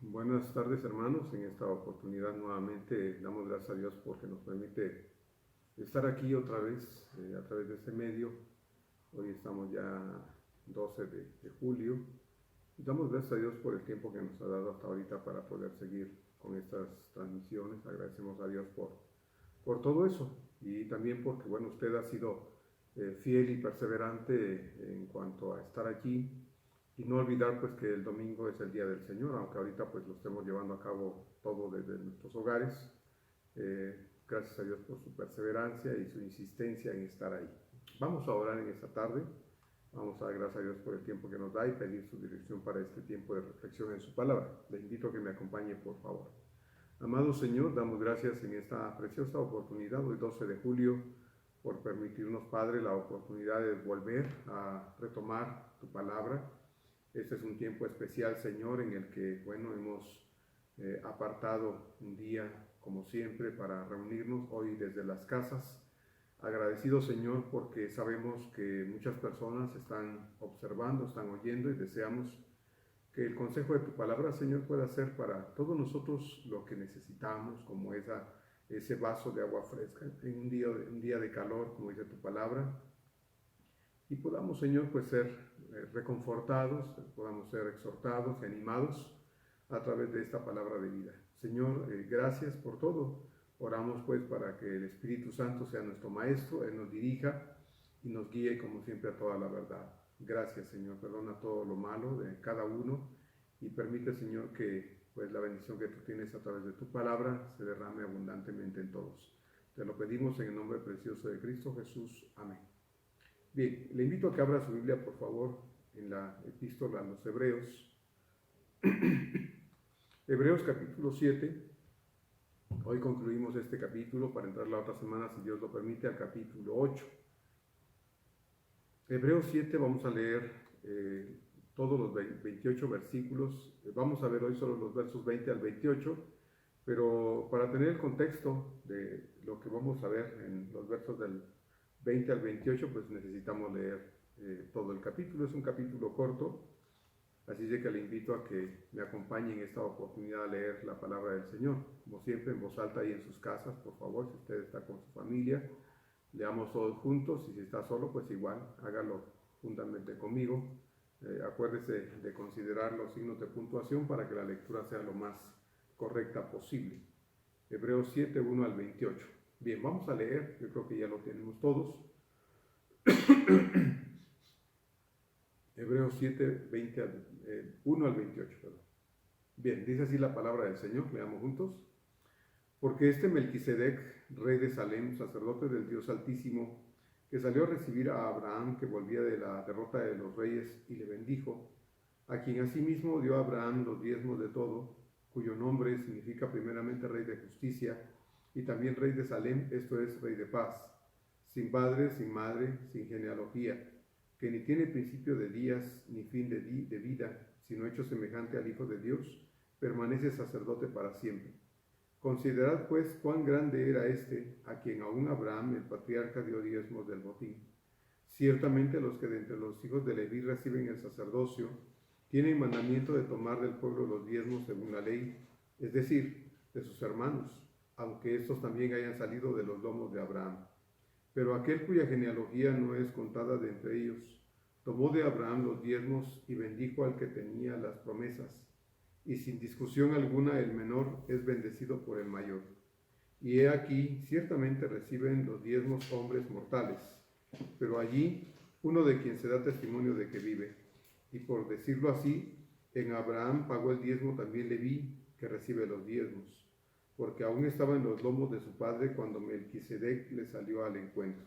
Buenas tardes, hermanos. En esta oportunidad nuevamente damos gracias a Dios porque nos permite estar aquí otra vez a través de este medio. Hoy estamos ya 12 de julio y damos gracias a Dios por el tiempo que nos ha dado hasta ahorita para poder seguir con estas transmisiones. Agradecemos a Dios por todo eso y también porque, bueno, usted ha sido fiel y perseverante en cuanto a estar aquí. Y no olvidar pues que el domingo es el día del Señor, aunque ahorita pues lo estemos llevando a cabo todo desde nuestros hogares. Gracias a Dios por su perseverancia y su insistencia en estar ahí. Vamos a orar en esta tarde. Vamos a dar gracias a Dios por el tiempo que nos da y pedir su dirección para este tiempo de reflexión en su palabra. Le invito a que me acompañe, por favor. Amado Señor, damos gracias en esta preciosa oportunidad, hoy 12 de julio, por permitirnos, Padre, la oportunidad de volver a retomar tu palabra. Este es un tiempo especial, Señor, en el que, bueno, hemos apartado un día, como siempre, para reunirnos hoy desde las casas. Agradecido, Señor, porque sabemos que muchas personas están observando, están oyendo y deseamos que el consejo de tu palabra, Señor, pueda ser para todos nosotros lo que necesitamos, como ese vaso de agua fresca en un día de calor, como dice tu palabra, y podamos, Señor, pues ser reconfortados, podamos ser exhortados y animados a través de esta palabra de vida. Señor, gracias por todo. Oramos pues para que el Espíritu Santo sea nuestro Maestro, Él nos dirija y nos guíe como siempre a toda la verdad. Gracias, Señor, perdona todo lo malo de cada uno y permite, Señor, que pues la bendición que tú tienes a través de tu palabra se derrame abundantemente en todos. Te lo pedimos en el nombre precioso de Cristo Jesús. Amén. Bien, le invito a que abra su Biblia, por favor, en la epístola a los Hebreos. Hebreos capítulo 7. Hoy concluimos este capítulo para entrar la otra semana, si Dios lo permite, al capítulo 8. Hebreos 7 vamos a leer todos los 28 versículos. Vamos a ver hoy solo los versos 20 al 28, pero para tener el contexto de lo que vamos a ver en los versos del 20 al 28, pues necesitamos leer todo el capítulo. Es un capítulo corto, así de que le invito a que me acompañe en esta oportunidad a leer la palabra del Señor. Como siempre, en voz alta y en sus casas, por favor, si usted está con su familia, leamos todos juntos, y si está solo, pues igual, hágalo juntamente conmigo. Acuérdese de considerar los signos de puntuación para que la lectura sea lo más correcta posible. Hebreos 7, 1 al 28. Bien, vamos a leer, yo creo que ya lo tenemos todos. Hebreos 7, 1 al 28. Perdón. Bien, dice así la palabra del Señor, leamos juntos. Porque este Melquisedec, rey de Salem, sacerdote del Dios Altísimo, que salió a recibir a Abraham, que volvía de la derrota de los reyes, y le bendijo, a quien asimismo dio a Abraham los diezmos de todo, cuyo nombre significa primeramente rey de justicia, y también rey de Salem, esto es, rey de paz, sin padre, sin madre, sin genealogía, que ni tiene principio de días, ni fin de vida, sino hecho semejante al Hijo de Dios, permanece sacerdote para siempre. Considerad pues cuán grande era este, a quien aún Abraham, el patriarca, dio diezmos del botín. Ciertamente los que de entre los hijos de Leví reciben el sacerdocio, tienen mandamiento de tomar del pueblo los diezmos según la ley, es decir, de sus hermanos, aunque estos también hayan salido de los lomos de Abraham. Pero aquel cuya genealogía no es contada de entre ellos, tomó de Abraham los diezmos y bendijo al que tenía las promesas. Y sin discusión alguna el menor es bendecido por el mayor. Y he aquí, ciertamente reciben los diezmos hombres mortales, pero allí uno de quien se da testimonio de que vive. Y por decirlo así, en Abraham pagó el diezmo también Leví, que recibe los diezmos, porque aún estaba en los lomos de su padre cuando Melquisedec le salió al encuentro.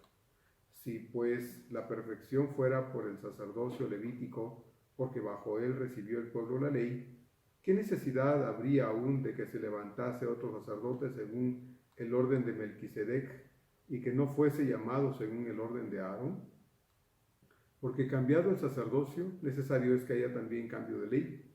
Si pues la perfección fuera por el sacerdocio levítico, porque bajo él recibió el pueblo la ley, ¿qué necesidad habría aún de que se levantase otro sacerdote según el orden de Melquisedec y que no fuese llamado según el orden de Aarón? Porque cambiado el sacerdocio, necesario es que haya también cambio de ley.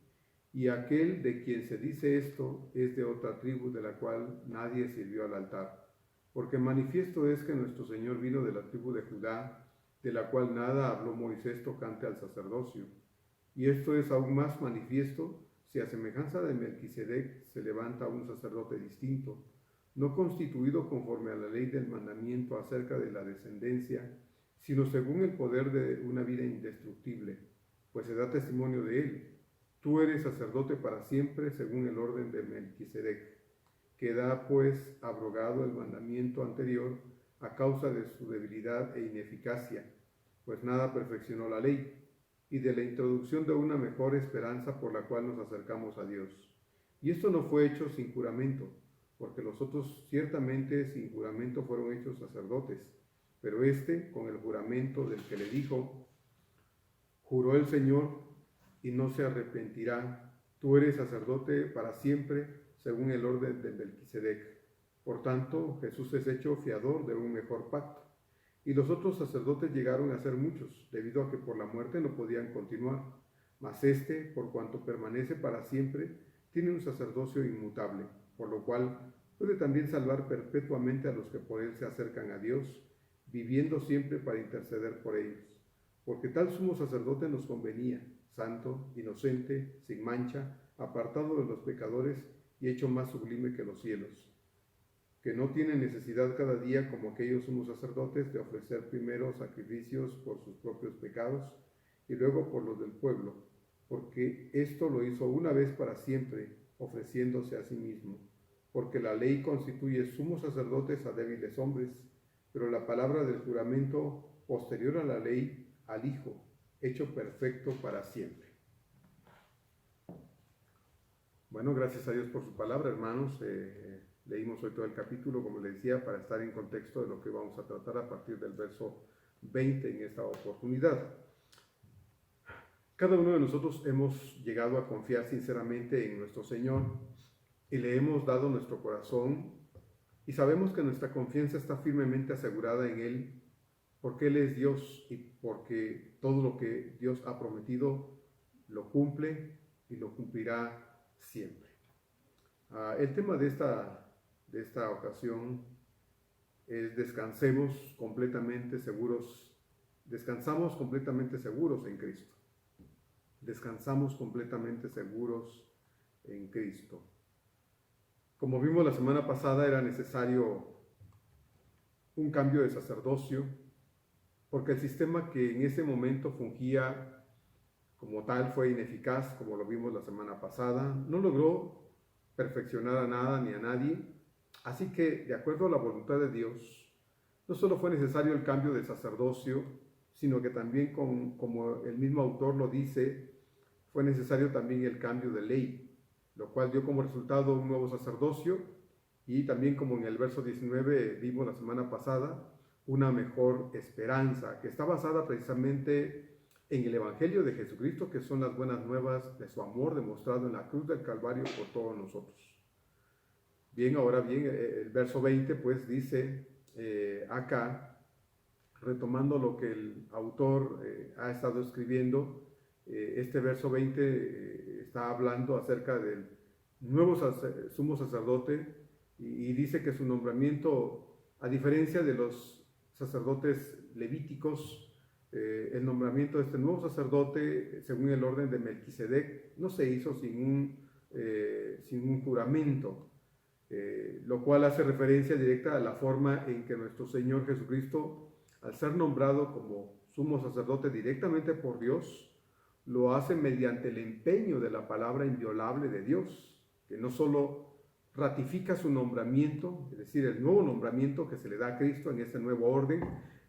Y aquel de quien se dice esto es de otra tribu de la cual nadie sirvió al altar. Porque manifiesto es que nuestro Señor vino de la tribu de Judá, de la cual nada habló Moisés tocante al sacerdocio. Y esto es aún más manifiesto si a semejanza de Melquisedec se levanta un sacerdote distinto, no constituido conforme a la ley del mandamiento acerca de la descendencia, sino según el poder de una vida indestructible, pues se da testimonio de él. Tú eres sacerdote para siempre según el orden de Melquisedec. Queda pues abrogado el mandamiento anterior a causa de su debilidad e ineficacia, pues nada perfeccionó la ley, y de la introducción de una mejor esperanza por la cual nos acercamos a Dios. Y esto no fue hecho sin juramento, porque los otros ciertamente sin juramento fueron hechos sacerdotes, pero este con el juramento del que le dijo, juró el Señor y no se arrepentirá, tú eres sacerdote para siempre según el orden de Melquisedec. Por tanto, Jesús es hecho fiador de un mejor pacto. Y los otros sacerdotes llegaron a ser muchos, debido a que por la muerte no podían continuar. Mas este, por cuanto permanece para siempre, tiene un sacerdocio inmutable, por lo cual puede también salvar perpetuamente a los que por él se acercan a Dios, viviendo siempre para interceder por ellos. Porque tal sumo sacerdote nos convenía, santo, inocente, sin mancha, apartado de los pecadores y hecho más sublime que los cielos, que no tiene necesidad cada día, como aquellos sumos sacerdotes, de ofrecer primero sacrificios por sus propios pecados y luego por los del pueblo, porque esto lo hizo una vez para siempre, ofreciéndose a sí mismo, porque la ley constituye sumos sacerdotes a débiles hombres, pero la palabra del juramento posterior a la ley, al Hijo, hecho perfecto para siempre. Bueno, gracias a Dios por su palabra, hermanos. Leímos hoy todo el capítulo, como les decía, para estar en contexto de lo que vamos a tratar a partir del verso 20 en esta oportunidad. Cada uno de nosotros hemos llegado a confiar sinceramente en nuestro Señor y le hemos dado nuestro corazón y sabemos que nuestra confianza está firmemente asegurada en Él porque Él es Dios y porque todo lo que Dios ha prometido lo cumple y lo cumplirá siempre. El tema de esta ocasión es descansamos completamente seguros en Cristo. Descansamos completamente seguros en Cristo. Como vimos la semana pasada, era necesario un cambio de sacerdocio, porque el sistema que en ese momento fungía como tal fue ineficaz, como lo vimos la semana pasada. No logró perfeccionar a nada ni a nadie. Así que, de acuerdo a la voluntad de Dios, no solo fue necesario el cambio de sacerdocio, sino que también, como el mismo autor lo dice, fue necesario también el cambio de ley, lo cual dio como resultado un nuevo sacerdocio y también, como en el verso 19 vimos la semana pasada, una mejor esperanza, que está basada precisamente en el Evangelio de Jesucristo, que son las buenas nuevas de su amor demostrado en la cruz del Calvario por todos nosotros. Bien, ahora bien, el verso 20 pues dice acá, retomando lo que el autor ha estado escribiendo, este verso 20 está hablando acerca del nuevo sumo sacerdote y dice que su nombramiento, a diferencia de los sacerdotes levíticos, el nombramiento de este nuevo sacerdote, según el orden de Melquisedec, no se hizo sin un juramento, lo cual hace referencia directa a la forma en que nuestro Señor Jesucristo, al ser nombrado como sumo sacerdote directamente por Dios, lo hace mediante el empeño de la palabra inviolable de Dios, que no solo ratifica su nombramiento, es decir, el nuevo nombramiento que se le da a Cristo en este nuevo orden,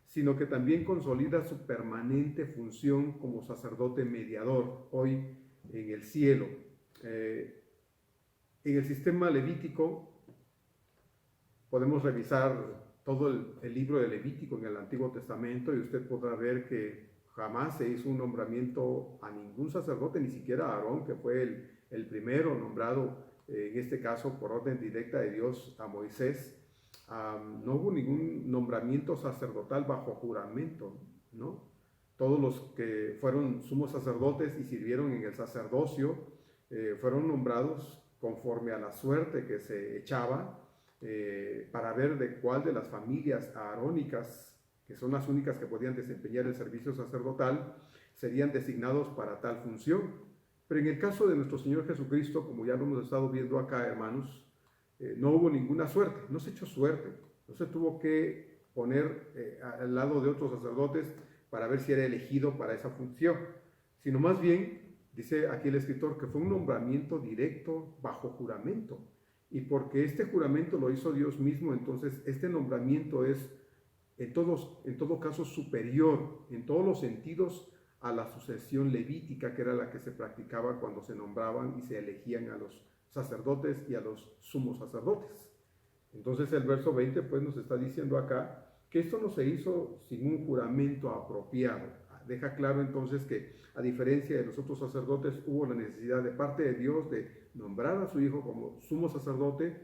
sino que también consolida su permanente función como sacerdote mediador hoy en el cielo. En el sistema levítico podemos revisar todo el libro de Levítico en el Antiguo Testamento y usted podrá ver que jamás se hizo un nombramiento a ningún sacerdote, ni siquiera a Aarón, que fue el primero nombrado, en este caso por orden directa de Dios a Moisés. No hubo ningún nombramiento sacerdotal bajo juramento, ¿no? Todos los que fueron sumos sacerdotes y sirvieron en el sacerdocio fueron nombrados conforme a la suerte que se echaba para ver de cuál de las familias aarónicas, que son las únicas que podían desempeñar el servicio sacerdotal, serían designados para tal función. Pero en el caso de nuestro Señor Jesucristo, como ya lo hemos estado viendo acá, hermanos, no hubo ninguna suerte, no se echó suerte, no se tuvo que poner al lado de otros sacerdotes para ver si era elegido para esa función, sino más bien, dice aquí el escritor, que fue un nombramiento directo bajo juramento. Y porque este juramento lo hizo Dios mismo, entonces este nombramiento es en todo caso superior, en todos los sentidos, a la sucesión levítica, que era la que se practicaba cuando se nombraban y se elegían a los sacerdotes y a los sumos sacerdotes. Entonces el verso 20 pues nos está diciendo acá que esto no se hizo sin un juramento apropiado. Deja claro entonces que, a diferencia de los otros sacerdotes, hubo la necesidad de parte de Dios de nombrar a su hijo como sumo sacerdote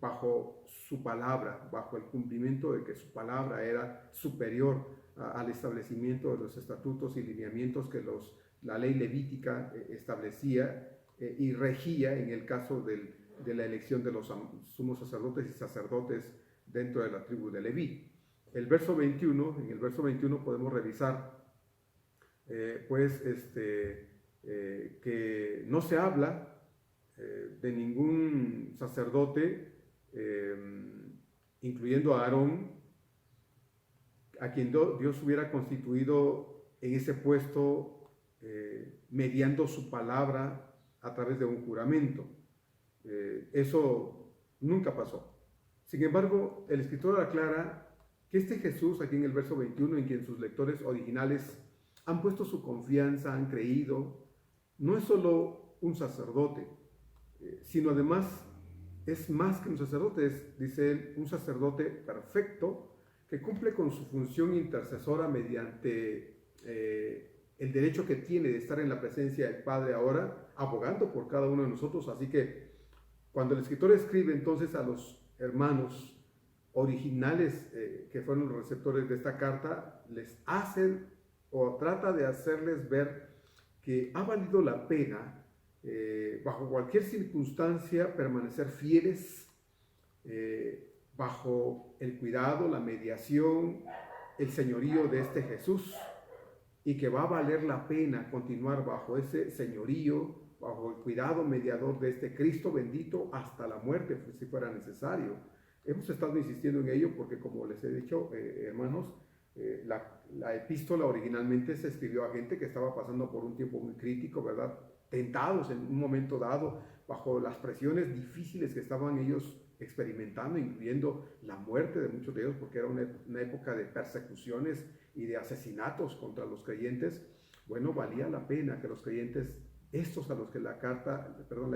bajo su palabra, bajo el cumplimiento de que su palabra era superior al establecimiento de los estatutos y lineamientos que la ley levítica establecía y regía en el caso de la elección de los sumos sacerdotes y sacerdotes dentro de la tribu de Leví. En el verso 21 podemos revisar que no se habla de ningún sacerdote, incluyendo a Aarón, a quien Dios hubiera constituido en ese puesto mediando su palabra a través de un juramento. Eso nunca pasó. Sin embargo, el escritor aclara que este Jesús, aquí en el verso 21, en quien sus lectores originales han puesto su confianza, han creído, no es solo un sacerdote, sino además es más que un sacerdote, dice él, un sacerdote perfecto que cumple con su función intercesora mediante el derecho que tiene de estar en la presencia del Padre ahora, abogando por cada uno de nosotros. Así que cuando el escritor escribe entonces a los hermanos originales que fueron los receptores de esta carta, les hace o trata de hacerles ver que ha valido la pena bajo cualquier circunstancia permanecer fieles bajo el cuidado, la mediación, el señorío de este Jesús, y que va a valer la pena continuar bajo ese señorío, bajo el cuidado mediador de este Cristo bendito hasta la muerte, si fuera necesario. Hemos estado insistiendo en ello porque, como les he dicho, hermanos, la epístola originalmente se escribió a gente que estaba pasando por un tiempo muy crítico, ¿verdad? Tentados en un momento dado, bajo las presiones difíciles que estaban ellos experimentando, incluyendo la muerte de muchos de ellos, porque era una época de persecuciones y de asesinatos contra los creyentes. Bueno, valía la pena que los creyentes, estos a los que la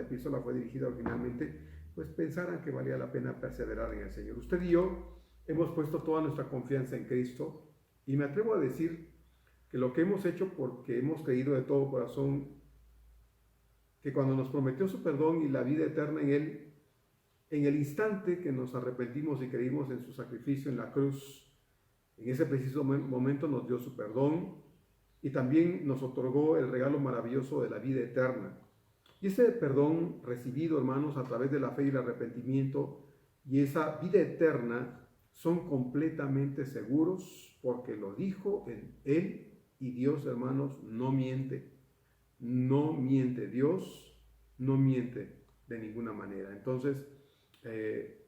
epístola fue dirigida originalmente, pues pensaran que valía la pena perseverar en el Señor. Usted y yo hemos puesto toda nuestra confianza en Cristo, y me atrevo a decir que lo que hemos hecho, porque hemos creído de todo corazón que cuando nos prometió su perdón y la vida eterna en Él, en el instante que nos arrepentimos y creímos en su sacrificio en la cruz, en ese preciso momento nos dio su perdón y también nos otorgó el regalo maravilloso de la vida eterna. Y ese perdón recibido, hermanos, a través de la fe y el arrepentimiento, y esa vida eterna son completamente seguros, porque lo dijo Él, y Dios, hermanos, no miente. No miente. Dios no miente de ninguna manera. Entonces,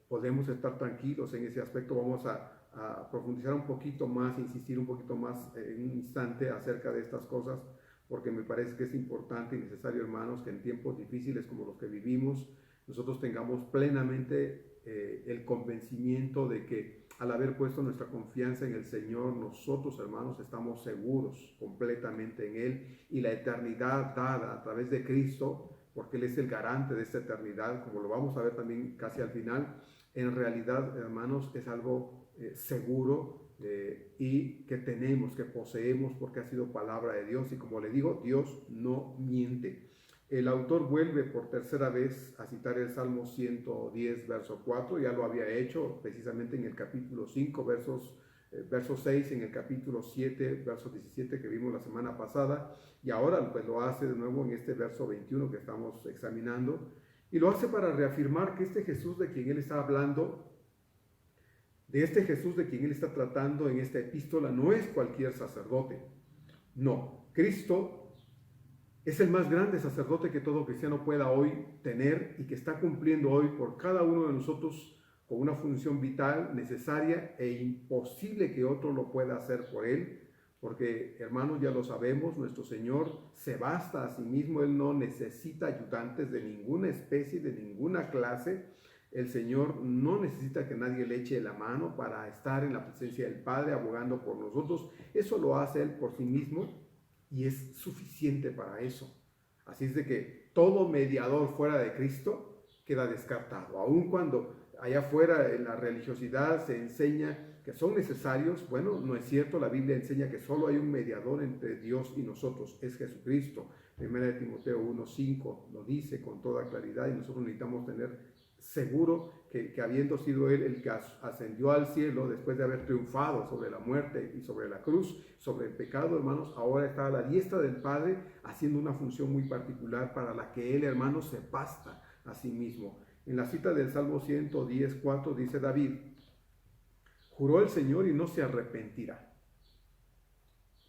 podemos estar tranquilos en ese aspecto. Vamos a profundizar un poquito más, insistir un poquito más en un instante acerca de estas cosas, porque me parece que es importante y necesario, hermanos, que en tiempos difíciles como los que vivimos, nosotros tengamos plenamente el convencimiento de que al haber puesto nuestra confianza en el Señor, nosotros, hermanos, estamos seguros completamente en Él, y la eternidad dada a través de Cristo, porque Él es el garante de esta eternidad, como lo vamos a ver también casi al final, en realidad, hermanos, es algo seguro y que tenemos, que poseemos, porque ha sido palabra de Dios. Y como le digo, Dios no miente. El autor vuelve por tercera vez a citar el Salmo 110, verso 4, ya lo había hecho precisamente en el capítulo 5, verso 6, en el capítulo 7, verso 17 que vimos la semana pasada, y ahora pues lo hace de nuevo en este verso 21 que estamos examinando, y lo hace para reafirmar que este Jesús de quien él está hablando, de este Jesús de quien él está tratando en esta epístola, no es cualquier sacerdote. No, Cristo Es el más grande sacerdote que todo cristiano pueda hoy tener y que está cumpliendo hoy por cada uno de nosotros con una función vital, necesaria e imposible que otro lo pueda hacer por él. Porque, hermanos, ya lo sabemos, nuestro Señor se basta a sí mismo, Él no necesita ayudantes de ninguna especie, de ninguna clase. El Señor no necesita que nadie le eche la mano para estar en la presencia del Padre abogando por nosotros. Eso lo hace Él por sí mismo y es suficiente para eso. Así es de que todo mediador fuera de Cristo queda descartado. Aun cuando allá afuera en la religiosidad se enseña que son necesarios, bueno, no es cierto, la Biblia enseña que solo hay un mediador entre Dios y nosotros, es Jesucristo. 1 Timoteo 1:5 lo dice con toda claridad y nosotros necesitamos tener seguro que habiendo sido Él el que ascendió al cielo después de haber triunfado sobre la muerte y sobre la cruz, sobre el pecado, hermanos, ahora está a la diestra del Padre haciendo una función muy particular para la que Él, hermanos, se basta a sí mismo. En la cita del Salmo 110:4 dice David: juró el Señor y no se arrepentirá.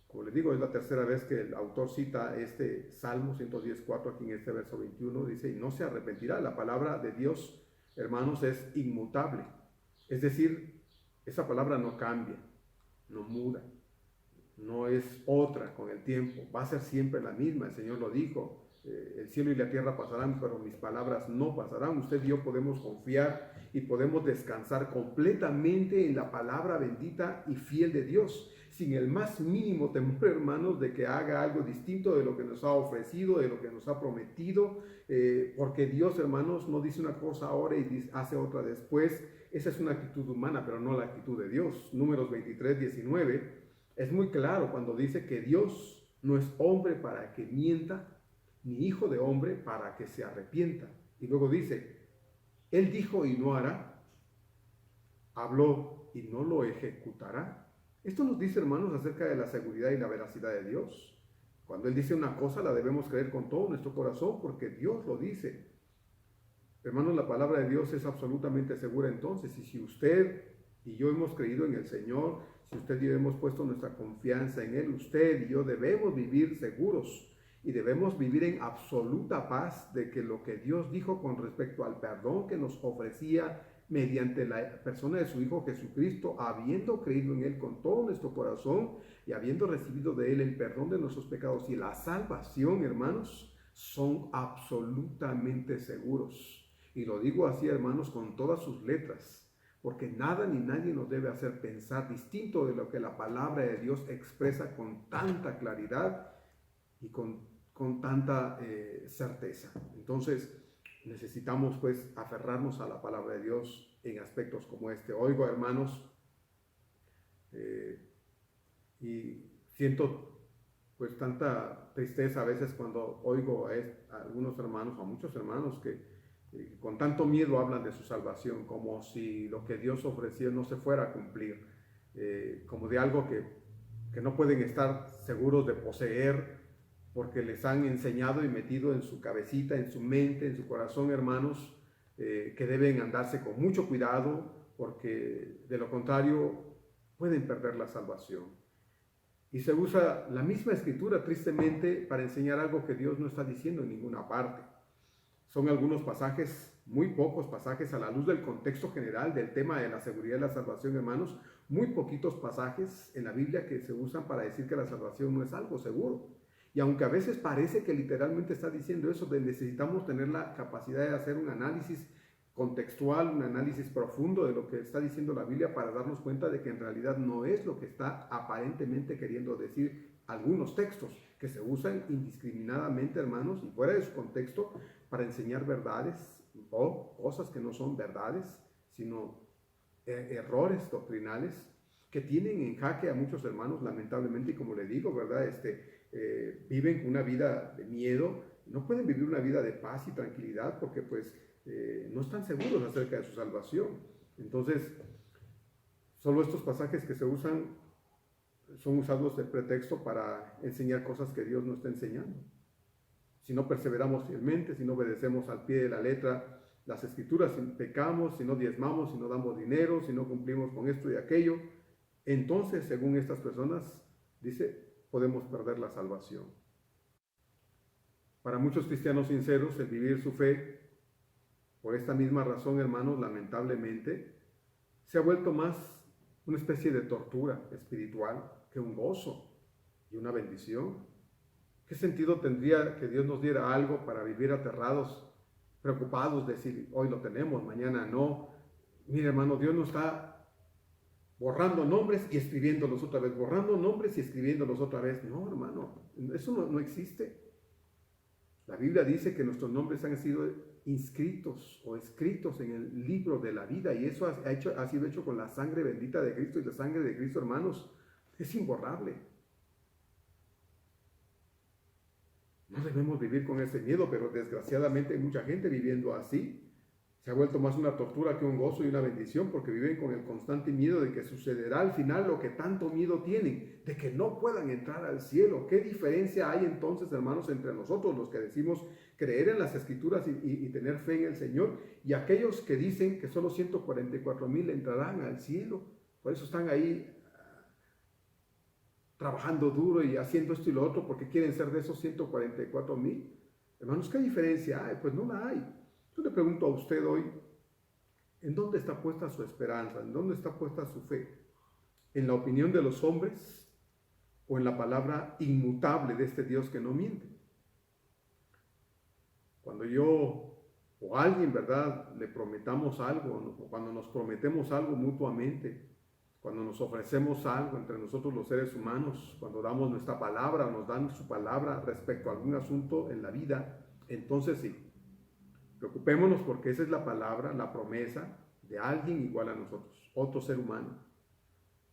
Como les digo, es la tercera vez que el autor cita este Salmo 110:4 aquí en este verso 21, dice, y no se arrepentirá. La palabra de Dios, hermanos, es inmutable. Es decir, esa palabra no cambia, no muda, no es otra con el tiempo, va a ser siempre la misma. El Señor lo dijo, el cielo y la tierra pasarán, pero mis palabras no pasarán. Usted y yo podemos confiar y podemos descansar completamente en la palabra bendita y fiel de Dios, sin el más mínimo temor, hermanos, de que haga algo distinto de lo que nos ha ofrecido, de lo que nos ha prometido, porque Dios, hermanos, no dice una cosa ahora y hace otra después. Esa es una actitud humana, pero no la actitud de Dios. Números 23:19 es muy claro cuando dice que Dios no es hombre para que mienta, ni hijo de hombre para que se arrepienta. Y luego dice, Él dijo y no hará, habló y no lo ejecutará. Esto nos dice, hermanos, acerca de la seguridad y la veracidad de Dios. Cuando Él dice una cosa, la debemos creer con todo nuestro corazón, porque Dios lo dice. Hermanos, la palabra de Dios es absolutamente segura entonces, y si usted y yo hemos creído en el Señor, si usted y yo hemos puesto nuestra confianza en Él, usted y yo debemos vivir seguros y debemos vivir en absoluta paz de que lo que Dios dijo con respecto al perdón que nos ofrecía mediante la persona de su Hijo Jesucristo, habiendo creído en Él con todo nuestro corazón y habiendo recibido de Él el perdón de nuestros pecados y la salvación, hermanos, son absolutamente seguros. Y lo digo así, hermanos, con todas sus letras, porque nada ni nadie nos debe hacer pensar distinto de lo que la palabra de Dios expresa con tanta claridad y con tanta certeza. Entonces, necesitamos pues aferrarnos a la palabra de Dios en aspectos como este. Oigo, hermanos, y siento pues tanta tristeza a veces cuando oigo a algunos hermanos, a muchos hermanos que con tanto miedo hablan de su salvación, como si lo que Dios ofreció no se fuera a cumplir, como de algo que no pueden estar seguros de poseer, porque les han enseñado y metido en su cabecita, en su mente, en su corazón, hermanos, que deben andarse con mucho cuidado, porque de lo contrario pueden perder la salvación. Y se usa la misma escritura, tristemente, para enseñar algo que Dios no está diciendo en ninguna parte. Son algunos pasajes, muy pocos pasajes a la luz del contexto general del tema de la seguridad y la salvación, hermanos, muy poquitos pasajes en la Biblia que se usan para decir que la salvación no es algo seguro. Y aunque a veces parece que literalmente está diciendo eso, necesitamos tener la capacidad de hacer un análisis contextual, un análisis profundo de lo que está diciendo la Biblia para darnos cuenta de que en realidad no es lo que está aparentemente queriendo decir algunos textos que se usan indiscriminadamente, hermanos, y fuera de su contexto para enseñar verdades o cosas que no son verdades, sino errores doctrinales que tienen en jaque a muchos hermanos, lamentablemente, y como le digo, ¿verdad? Viven una vida de miedo, no pueden vivir una vida de paz y tranquilidad porque pues no están seguros acerca de su salvación. Entonces, solo estos pasajes que se usan son usados de pretexto para enseñar cosas que Dios no está enseñando. Si no perseveramos fielmente, si no obedecemos al pie de la letra las escrituras, si pecamos, si no diezmamos, si no damos dinero, si no cumplimos con esto y aquello, entonces, según estas personas, dice, podemos perder la salvación. Para muchos cristianos sinceros, el vivir su fe, por esta misma razón, hermanos, lamentablemente, se ha vuelto más una especie de tortura espiritual que un gozo y una bendición. ¿Qué sentido tendría que Dios nos diera algo para vivir aterrados, preocupados, decir, hoy lo tenemos, mañana no? Mire, hermano, Dios no está borrando nombres y escribiéndolos otra vez, borrando nombres y escribiéndolos otra vez. No, hermano, eso no existe. La Biblia dice que nuestros nombres han sido inscritos o escritos en el libro de la vida, y eso ha sido hecho con la sangre bendita de Cristo, y la sangre de Cristo, hermanos, es imborrable. No debemos vivir con ese miedo, pero desgraciadamente hay mucha gente viviendo así. Se ha vuelto más una tortura que un gozo y una bendición, porque viven con el constante miedo de que sucederá al final lo que tanto miedo tienen, de que no puedan entrar al cielo. ¿Qué diferencia hay entonces, hermanos, entre nosotros, los que decimos creer en las Escrituras y tener fe en el Señor, y aquellos que dicen que solo 144,000 entrarán al cielo? Por eso están ahí trabajando duro y haciendo esto y lo otro, porque quieren ser de esos 144,000. Hermanos, ¿qué diferencia hay? Pues no la hay. Yo le pregunto a usted hoy, ¿en dónde está puesta su esperanza? ¿En dónde está puesta su fe? ¿En la opinión de los hombres o en la palabra inmutable de este Dios que no miente? Cuando yo o alguien, ¿verdad?, le prometamos algo, o cuando nos prometemos algo mutuamente, cuando nos ofrecemos algo entre nosotros los seres humanos, cuando damos nuestra palabra o nos dan su palabra respecto a algún asunto en la vida, entonces sí, preocupémonos, porque esa es la palabra, la promesa de alguien igual a nosotros, otro ser humano,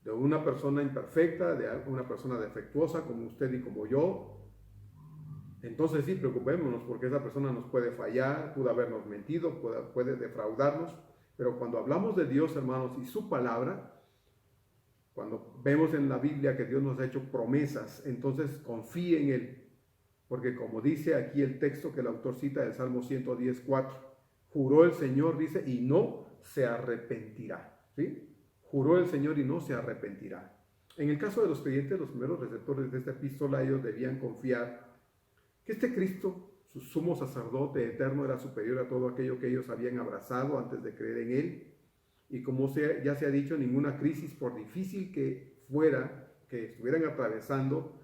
de una persona imperfecta, de una persona defectuosa como usted y como yo. Entonces sí, preocupémonos, porque esa persona nos puede fallar, pudo habernos mentido, puede defraudarnos. Pero cuando hablamos de Dios, hermanos, y su palabra, cuando vemos en la Biblia que Dios nos ha hecho promesas, entonces confíe en Él. Porque como dice aquí el texto que el autor cita del Salmo 110:4, juró el Señor, dice, y no se arrepentirá. ¿Sí? Juró el Señor y no se arrepentirá. En el caso de los creyentes, los primeros receptores de esta epístola, ellos debían confiar que este Cristo, su sumo sacerdote eterno, era superior a todo aquello que ellos habían abrazado antes de creer en Él. Y como ya se ha dicho, ninguna crisis, por difícil que fuera, que estuvieran atravesando,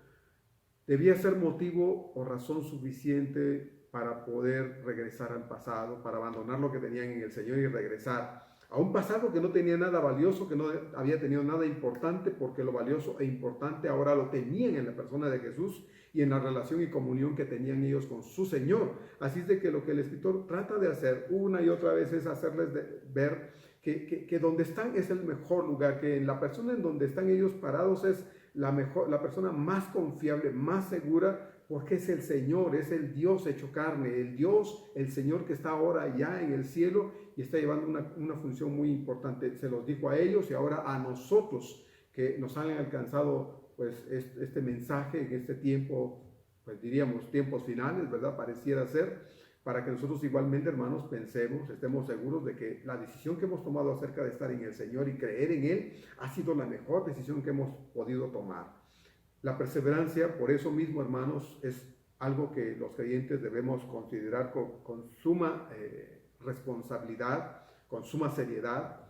debía ser motivo o razón suficiente para poder regresar al pasado, para abandonar lo que tenían en el Señor y regresar a un pasado que no tenía nada valioso, que no había tenido nada importante, porque lo valioso e importante ahora lo tenían en la persona de Jesús y en la relación y comunión que tenían ellos con su Señor. Así es de que lo que el escritor trata de hacer una y otra vez es hacerles ver que donde están es el mejor lugar, que en la persona en donde están ellos parados es la persona más confiable, más segura, porque es el Señor, es el Dios hecho carne, el Dios, el Señor que está ahora ya en el cielo y está llevando una función muy importante. Se los dijo a ellos y ahora a nosotros que nos han alcanzado pues este mensaje en este tiempo, pues diríamos tiempos finales, ¿verdad? Pareciera ser, para que nosotros igualmente, hermanos, pensemos, estemos seguros de que la decisión que hemos tomado acerca de estar en el Señor y creer en Él ha sido la mejor decisión que hemos podido tomar. La perseverancia, por eso mismo, hermanos, es algo que los creyentes debemos considerar con suma responsabilidad, con suma seriedad.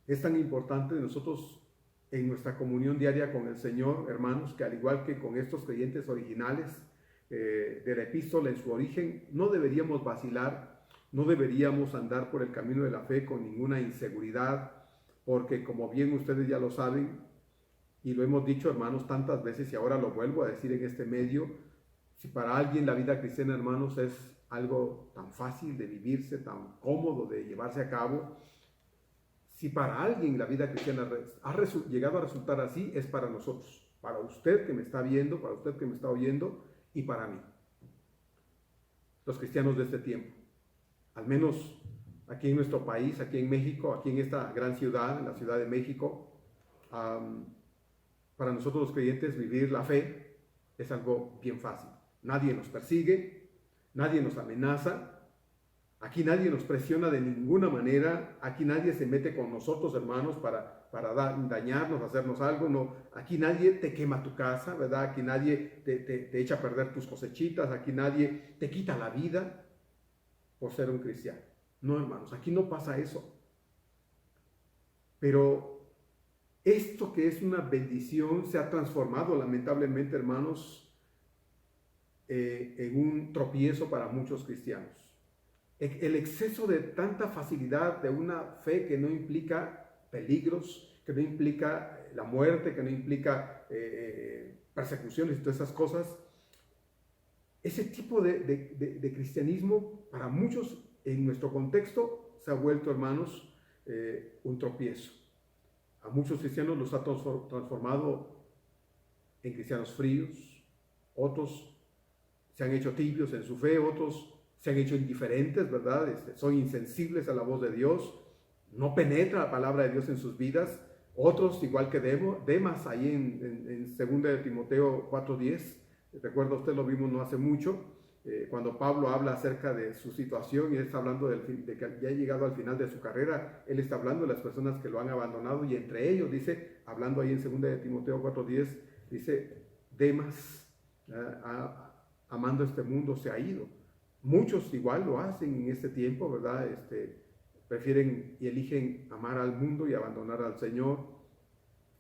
Es tan importante de nosotros en nuestra comunión diaria con el Señor, hermanos, que al igual que con estos creyentes originales, de la epístola en su origen, no deberíamos vacilar, no deberíamos andar por el camino de la fe con ninguna inseguridad, porque como bien ustedes ya lo saben, y lo hemos dicho, hermanos, tantas veces, y ahora lo vuelvo a decir en este medio, si para alguien la vida cristiana, hermanos, es algo tan fácil de vivirse, tan cómodo de llevarse a cabo, si para alguien la vida cristiana ha llegado a resultar así, es para nosotros, para usted que me está viendo, para usted que me está oyendo, y para mí, los cristianos de este tiempo. Al menos aquí en nuestro país, aquí en México, aquí en esta gran ciudad, en la Ciudad de México, para nosotros los creyentes vivir la fe es algo bien fácil. Nadie nos persigue, nadie nos amenaza. Aquí nadie nos presiona de ninguna manera, aquí nadie se mete con nosotros, hermanos, para dañarnos, hacernos algo, no. Aquí nadie te quema tu casa, ¿verdad? Aquí nadie te echa a perder tus cosechitas, aquí nadie te quita la vida por ser un cristiano. No, hermanos, aquí no pasa eso. Pero esto que es una bendición se ha transformado lamentablemente, hermanos, en un tropiezo para muchos cristianos. El exceso de tanta facilidad de una fe que no implica peligros, que no implica la muerte, que no implica persecuciones y todas esas cosas, ese tipo de cristianismo para muchos en nuestro contexto se ha vuelto, hermanos, un tropiezo. A muchos cristianos los ha transformado en cristianos fríos, otros se han hecho tibios en su fe, otros se han hecho indiferentes, ¿verdad? Son insensibles a la voz de Dios, no penetra la palabra de Dios en sus vidas. Otros, igual que Demas, ahí en 2 de Timoteo 4:10, recuerda usted, lo vimos no hace mucho, cuando Pablo habla acerca de su situación y él está hablando de que ya ha llegado al final de su carrera, él está hablando de las personas que lo han abandonado y entre ellos dice, hablando ahí en 2 de Timoteo 4:10, dice, Demas, amando este mundo, se ha ido. Muchos igual lo hacen en este tiempo, ¿verdad? Prefieren y eligen amar al mundo y abandonar al Señor.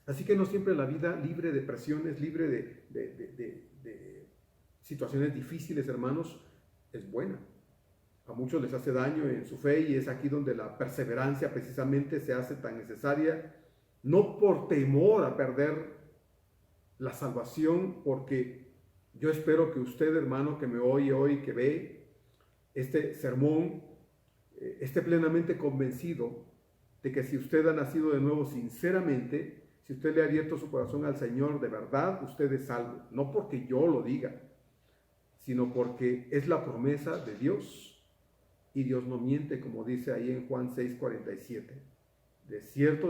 Así que no siempre la vida libre de presiones, libre de situaciones difíciles, hermanos, es buena. A muchos les hace daño en su fe y es aquí donde la perseverancia precisamente se hace tan necesaria, no por temor a perder la salvación, porque yo espero que usted, hermano, que me oye hoy, que ve este sermón, esté plenamente convencido de que si usted ha nacido de nuevo sinceramente, si usted le ha abierto su corazón al Señor de verdad, usted es salvo. No porque yo lo diga, sino porque es la promesa de Dios. Y Dios no miente, como dice ahí en Juan 6:47. De cierto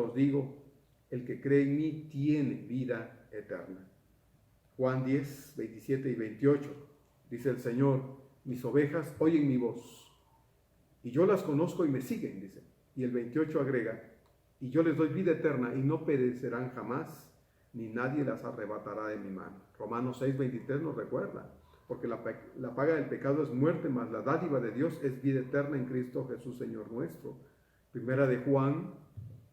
os digo, el que cree en mí tiene vida eterna. Juan 10, 27 y 28, dice el Señor, mis ovejas oyen mi voz, y yo las conozco y me siguen, dice. Y el 28 agrega, y yo les doy vida eterna, y no perecerán jamás, ni nadie las arrebatará de mi mano. Romanos 6, 23 nos recuerda, porque la paga del pecado es muerte, mas la dádiva de Dios es vida eterna en Cristo Jesús, Señor nuestro. Primera de Juan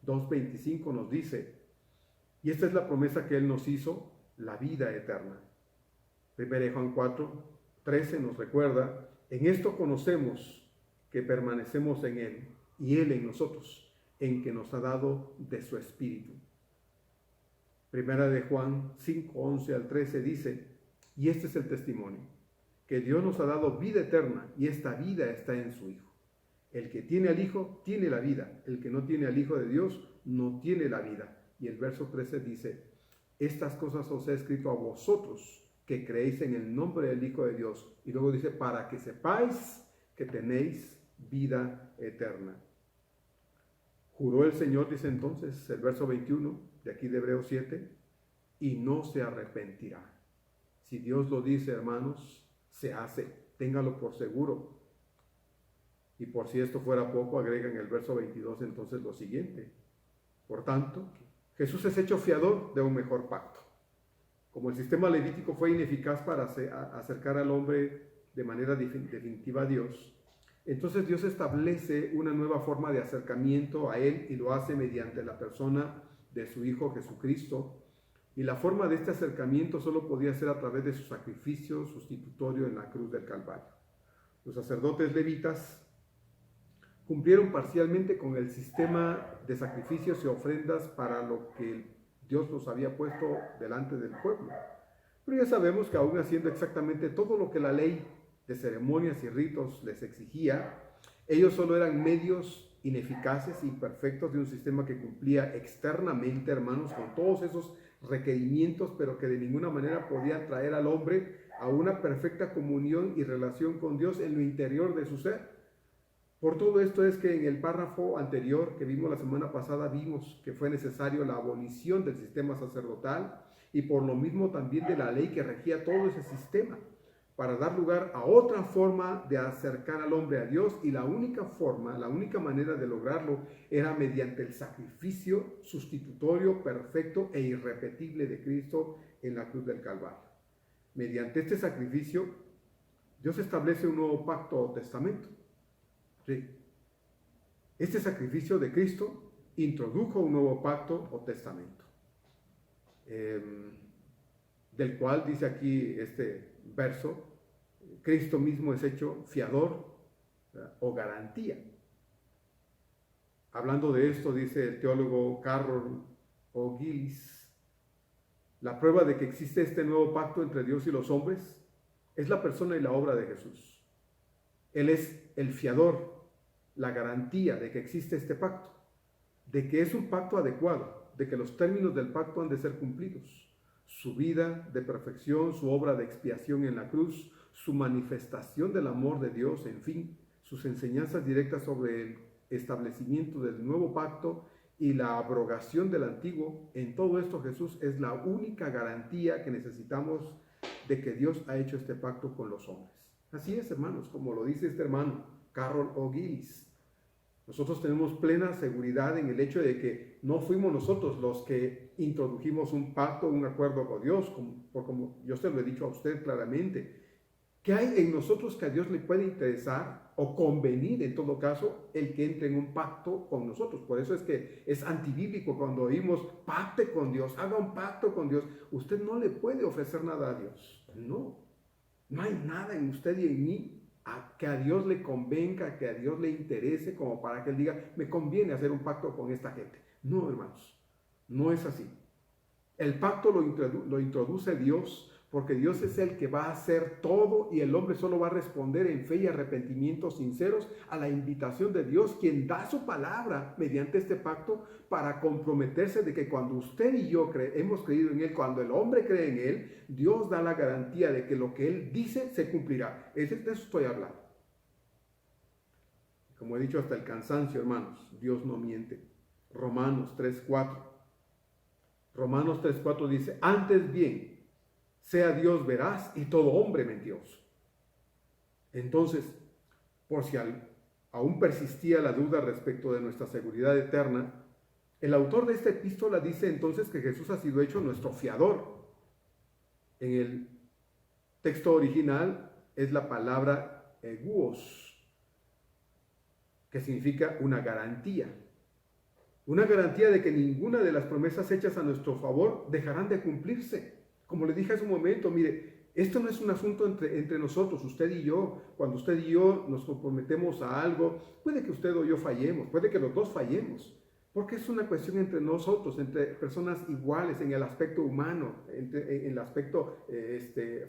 2, 25 nos dice, y esta es la promesa que Él nos hizo, la vida eterna. Primera de Juan 4, 13 nos recuerda, en esto conocemos que permanecemos en Él y Él en nosotros, en que nos ha dado de su Espíritu. Primera de Juan 5, 11 al 13 dice, y este es el testimonio, que Dios nos ha dado vida eterna y esta vida está en su Hijo. El que tiene al Hijo tiene la vida, el que no tiene al Hijo de Dios no tiene la vida. Y el verso 13 dice, estas cosas os he escrito a vosotros, que creéis en el nombre del Hijo de Dios. Y luego dice, para que sepáis que tenéis vida eterna. Juró el Señor, dice entonces el verso 21 de aquí de Hebreos 7, y no se arrepentirá. Si Dios lo dice, hermanos, se hace, téngalo por seguro. Y por si esto fuera poco, agrega en el verso 22 entonces lo siguiente. Por tanto, Jesús es hecho fiador de un mejor pacto. Como el sistema levítico fue ineficaz para acercar al hombre de manera definitiva a Dios, entonces Dios establece una nueva forma de acercamiento a Él y lo hace mediante la persona de su Hijo Jesucristo. Y la forma de este acercamiento solo podía ser a través de su sacrificio sustitutorio en la cruz del Calvario. Los sacerdotes levitas cumplieron parcialmente con el sistema de sacrificios y ofrendas para lo que Dios los había puesto delante del pueblo. Pero ya sabemos que aún haciendo exactamente todo lo que la ley de ceremonias y ritos les exigía, ellos solo eran medios ineficaces e imperfectos de un sistema que cumplía externamente, hermanos, con todos esos requerimientos, pero que de ninguna manera podían traer al hombre a una perfecta comunión y relación con Dios en lo interior de su ser. Por todo esto es que en el párrafo anterior que vimos la semana pasada vimos que fue necesario la abolición del sistema sacerdotal y por lo mismo también de la ley que regía todo ese sistema. para dar lugar a otra forma de acercar al hombre a Dios, y la única manera de lograrlo era mediante el sacrificio sustitutorio, perfecto e irrepetible de Cristo en la cruz del Calvario. Mediante este sacrificio, Dios establece un nuevo pacto o testamento. Sí. Este sacrificio de Cristo introdujo un nuevo pacto o testamento, del cual dice aquí este verso, Cristo mismo es hecho fiador, ¿verdad?, o garantía. Hablando de esto, dice el teólogo Carroll o Gillis, la prueba de que existe este nuevo pacto entre Dios y los hombres es la persona y la obra de Jesús. Él es el fiador, la garantía de que existe este pacto, de que es un pacto adecuado, de que los términos del pacto han de ser cumplidos. Su vida de perfección, su obra de expiación en la cruz, su manifestación del amor de Dios, en fin, sus enseñanzas directas sobre el establecimiento del nuevo pacto y la abrogación del antiguo. En todo esto Jesús es la única garantía que necesitamos de que Dios ha hecho este pacto con los hombres. Así es, hermanos, como lo dice este hermano Carroll O'Gillis. Nosotros tenemos plena seguridad en el hecho de que no fuimos nosotros los que introdujimos un pacto, un acuerdo con Dios, como yo se lo he dicho a usted claramente. ¿Qué hay en nosotros que a Dios le puede interesar o convenir, en todo caso, el que entre en un pacto con nosotros? Por eso es que es antibíblico cuando oímos pacte con Dios, haga un pacto con Dios. Usted no le puede ofrecer nada a Dios. No hay nada en usted y en mí que a Dios le convenga, que a Dios le interese, como para que Él diga, me conviene hacer un pacto con esta gente. No, hermanos, no es así. El pacto lo introduce Dios, porque Dios es el que va a hacer todo y el hombre solo va a responder en fe y arrepentimiento sinceros a la invitación de Dios, quien da su palabra mediante este pacto para comprometerse de que cuando usted y yo hemos creído en Él, cuando el hombre cree en Él, Dios da la garantía de que lo que Él dice se cumplirá. De eso estoy hablando. Como he dicho hasta el cansancio, hermanos, Dios no miente. Romanos 3:4. Romanos 3:4 dice, antes bien, sea Dios veraz y todo hombre mentiroso. Entonces, por si aún persistía la duda respecto de nuestra seguridad eterna, el autor de esta epístola dice entonces que Jesús ha sido hecho nuestro fiador. En el texto original es la palabra eguos, que significa una garantía. Una garantía de que ninguna de las promesas hechas a nuestro favor dejarán de cumplirse. Como le dije hace un momento, mire, esto no es un asunto entre nosotros, usted y yo. Cuando usted y yo nos comprometemos a algo, puede que usted o yo fallemos, puede que los dos fallemos, porque es una cuestión entre nosotros, entre personas iguales en el aspecto humano, en el aspecto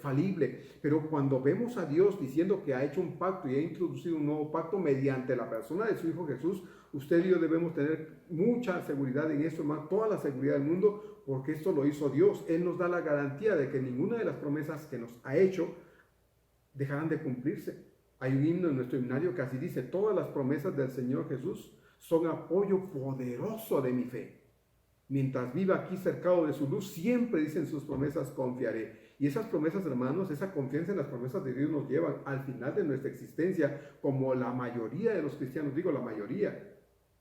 falible. Pero cuando vemos a Dios diciendo que ha hecho un pacto y ha introducido un nuevo pacto mediante la persona de su Hijo Jesús, usted y yo debemos tener mucha seguridad en esto, hermano, toda la seguridad del mundo, porque esto lo hizo Dios. Él nos da la garantía de que ninguna de las promesas que nos ha hecho dejarán de cumplirse. Hay un himno en nuestro himnario que así dice, todas las promesas del Señor Jesús son apoyo poderoso de mi fe. Mientras viva aquí cercado de su luz, siempre dicen sus promesas confiaré. Y esas promesas, hermanos, esa confianza en las promesas de Dios nos llevan al final de nuestra existencia, como la mayoría de los cristianos, digo la mayoría,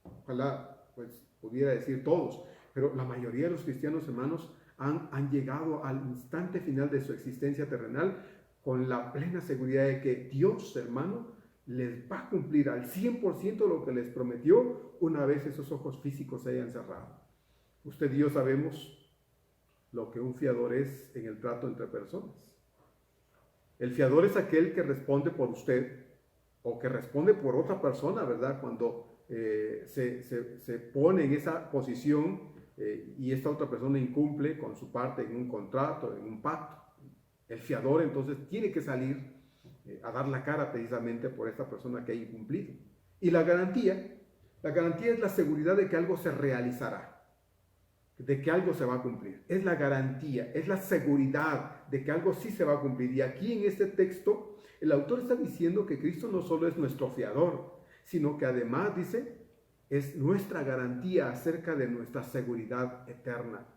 ojalá pues pudiera decir todos, pero la mayoría de los cristianos, hermanos, han llegado al instante final de su existencia terrenal con la plena seguridad de que Dios, hermano, les va a cumplir al 100% lo que les prometió una vez esos ojos físicos se hayan cerrado. Usted y yo sabemos lo que un fiador es en el trato entre personas. El fiador es aquel que responde por usted o que responde por otra persona, ¿verdad? Cuando se pone en esa posición y esta otra persona incumple con su parte en un contrato, en un pacto. El fiador entonces tiene que salir a dar la cara precisamente por esta persona que ha incumplido. Y la garantía es la seguridad de que algo se realizará, de que algo se va a cumplir. Es la garantía, es la seguridad de que algo sí se va a cumplir. Y aquí en este texto, el autor está diciendo que Cristo no solo es nuestro fiador, sino que además, dice, es nuestra garantía acerca de nuestra seguridad eterna.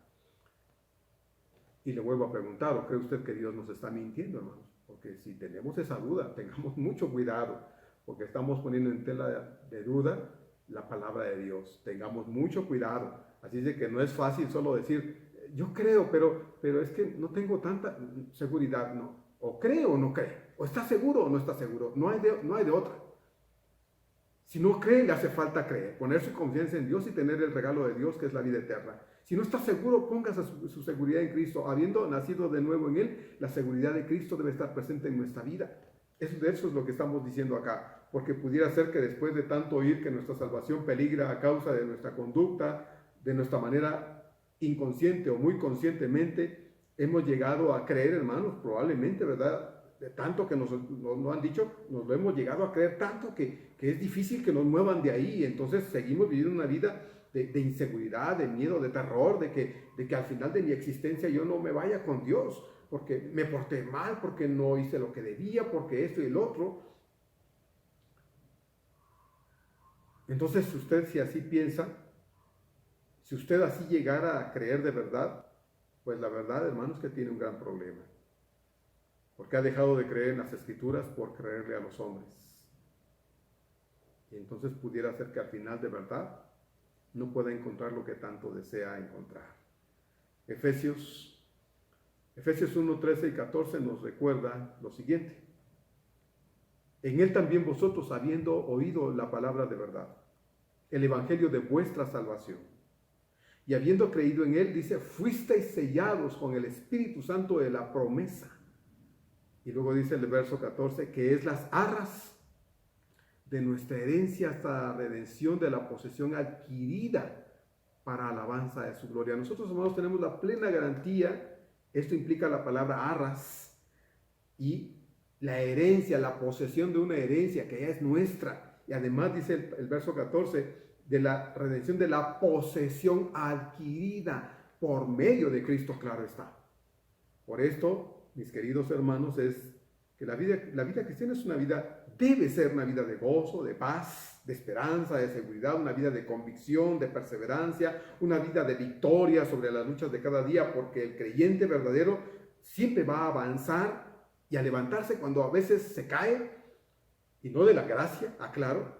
Y le vuelvo a preguntar, ¿o cree usted que Dios nos está mintiendo, hermanos? Porque si tenemos esa duda, tengamos mucho cuidado, porque estamos poniendo en tela de duda la palabra de Dios. Tengamos mucho cuidado. Así es de que no es fácil solo decir, yo creo, pero es que no tengo tanta seguridad, no. O creo o no creo, o está seguro o no está seguro, no hay de otra. Si no cree, le hace falta creer, poner su confianza en Dios y tener el regalo de Dios, que es la vida eterna. Si no está seguro, póngase su seguridad en Cristo. Habiendo nacido de nuevo en Él, la seguridad de Cristo debe estar presente en nuestra vida. De eso es lo que estamos diciendo acá, porque pudiera ser que después de tanto oír que nuestra salvación peligra a causa de nuestra conducta, de nuestra manera inconsciente o muy conscientemente, hemos llegado a creer, hermanos, probablemente, ¿verdad? De tanto que nos han dicho, nos lo hemos llegado a creer tanto que es difícil que nos muevan de ahí. Entonces seguimos viviendo una vida de inseguridad, de miedo, de terror, de que al final de mi existencia yo no me vaya con Dios, porque me porté mal, porque no hice lo que debía, porque esto y el otro. Entonces, si así piensa, si usted así llegara a creer de verdad, pues la verdad, hermanos, que tiene un gran problema. Porque ha dejado de creer en las Escrituras por creerle a los hombres. Y entonces pudiera ser que al final de verdad no pueda encontrar lo que tanto desea encontrar. Efesios 1, 13 y 14 nos recuerda lo siguiente. En él también vosotros, habiendo oído la palabra de verdad, el evangelio de vuestra salvación, y habiendo creído en él, dice, fuisteis sellados con el Espíritu Santo de la promesa. Y luego dice el verso 14, que es las arras de nuestra herencia hasta la redención de la posesión adquirida para alabanza de su gloria. Nosotros, hermanos, tenemos la plena garantía, esto implica la palabra arras, y la herencia, la posesión de una herencia que ya es nuestra. Y además dice el verso 14, de la redención de la posesión adquirida por medio de Cristo, claro está. Por esto, mis queridos hermanos, es que la vida cristiana es debe ser una vida de gozo, de paz, de esperanza, de seguridad, una vida de convicción, de perseverancia, una vida de victoria sobre las luchas de cada día, porque el creyente verdadero siempre va a avanzar y a levantarse cuando a veces se cae, y no de la gracia, aclaro.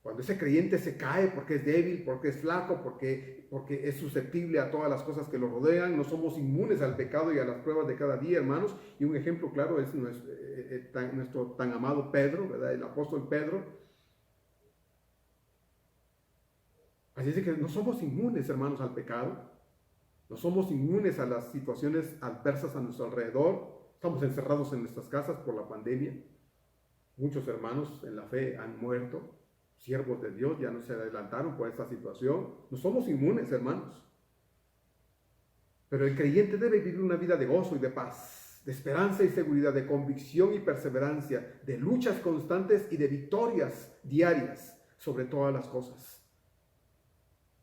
Cuando ese creyente se cae porque es débil, porque es flaco, porque es susceptible a todas las cosas que lo rodean, no somos inmunes al pecado y a las pruebas de cada día, hermanos. Y un ejemplo claro es nuestro tan amado Pedro, ¿verdad? El apóstol Pedro. Así es que no somos inmunes, hermanos, al pecado. No somos inmunes a las situaciones adversas a nuestro alrededor. Estamos encerrados en nuestras casas por la pandemia. Muchos hermanos en la fe han muerto. Siervos de Dios ya no se adelantaron por esta situación. No somos inmunes, hermanos. Pero el creyente debe vivir una vida de gozo y de paz, de esperanza y seguridad, de convicción y perseverancia, de luchas constantes y de victorias diarias sobre todas las cosas.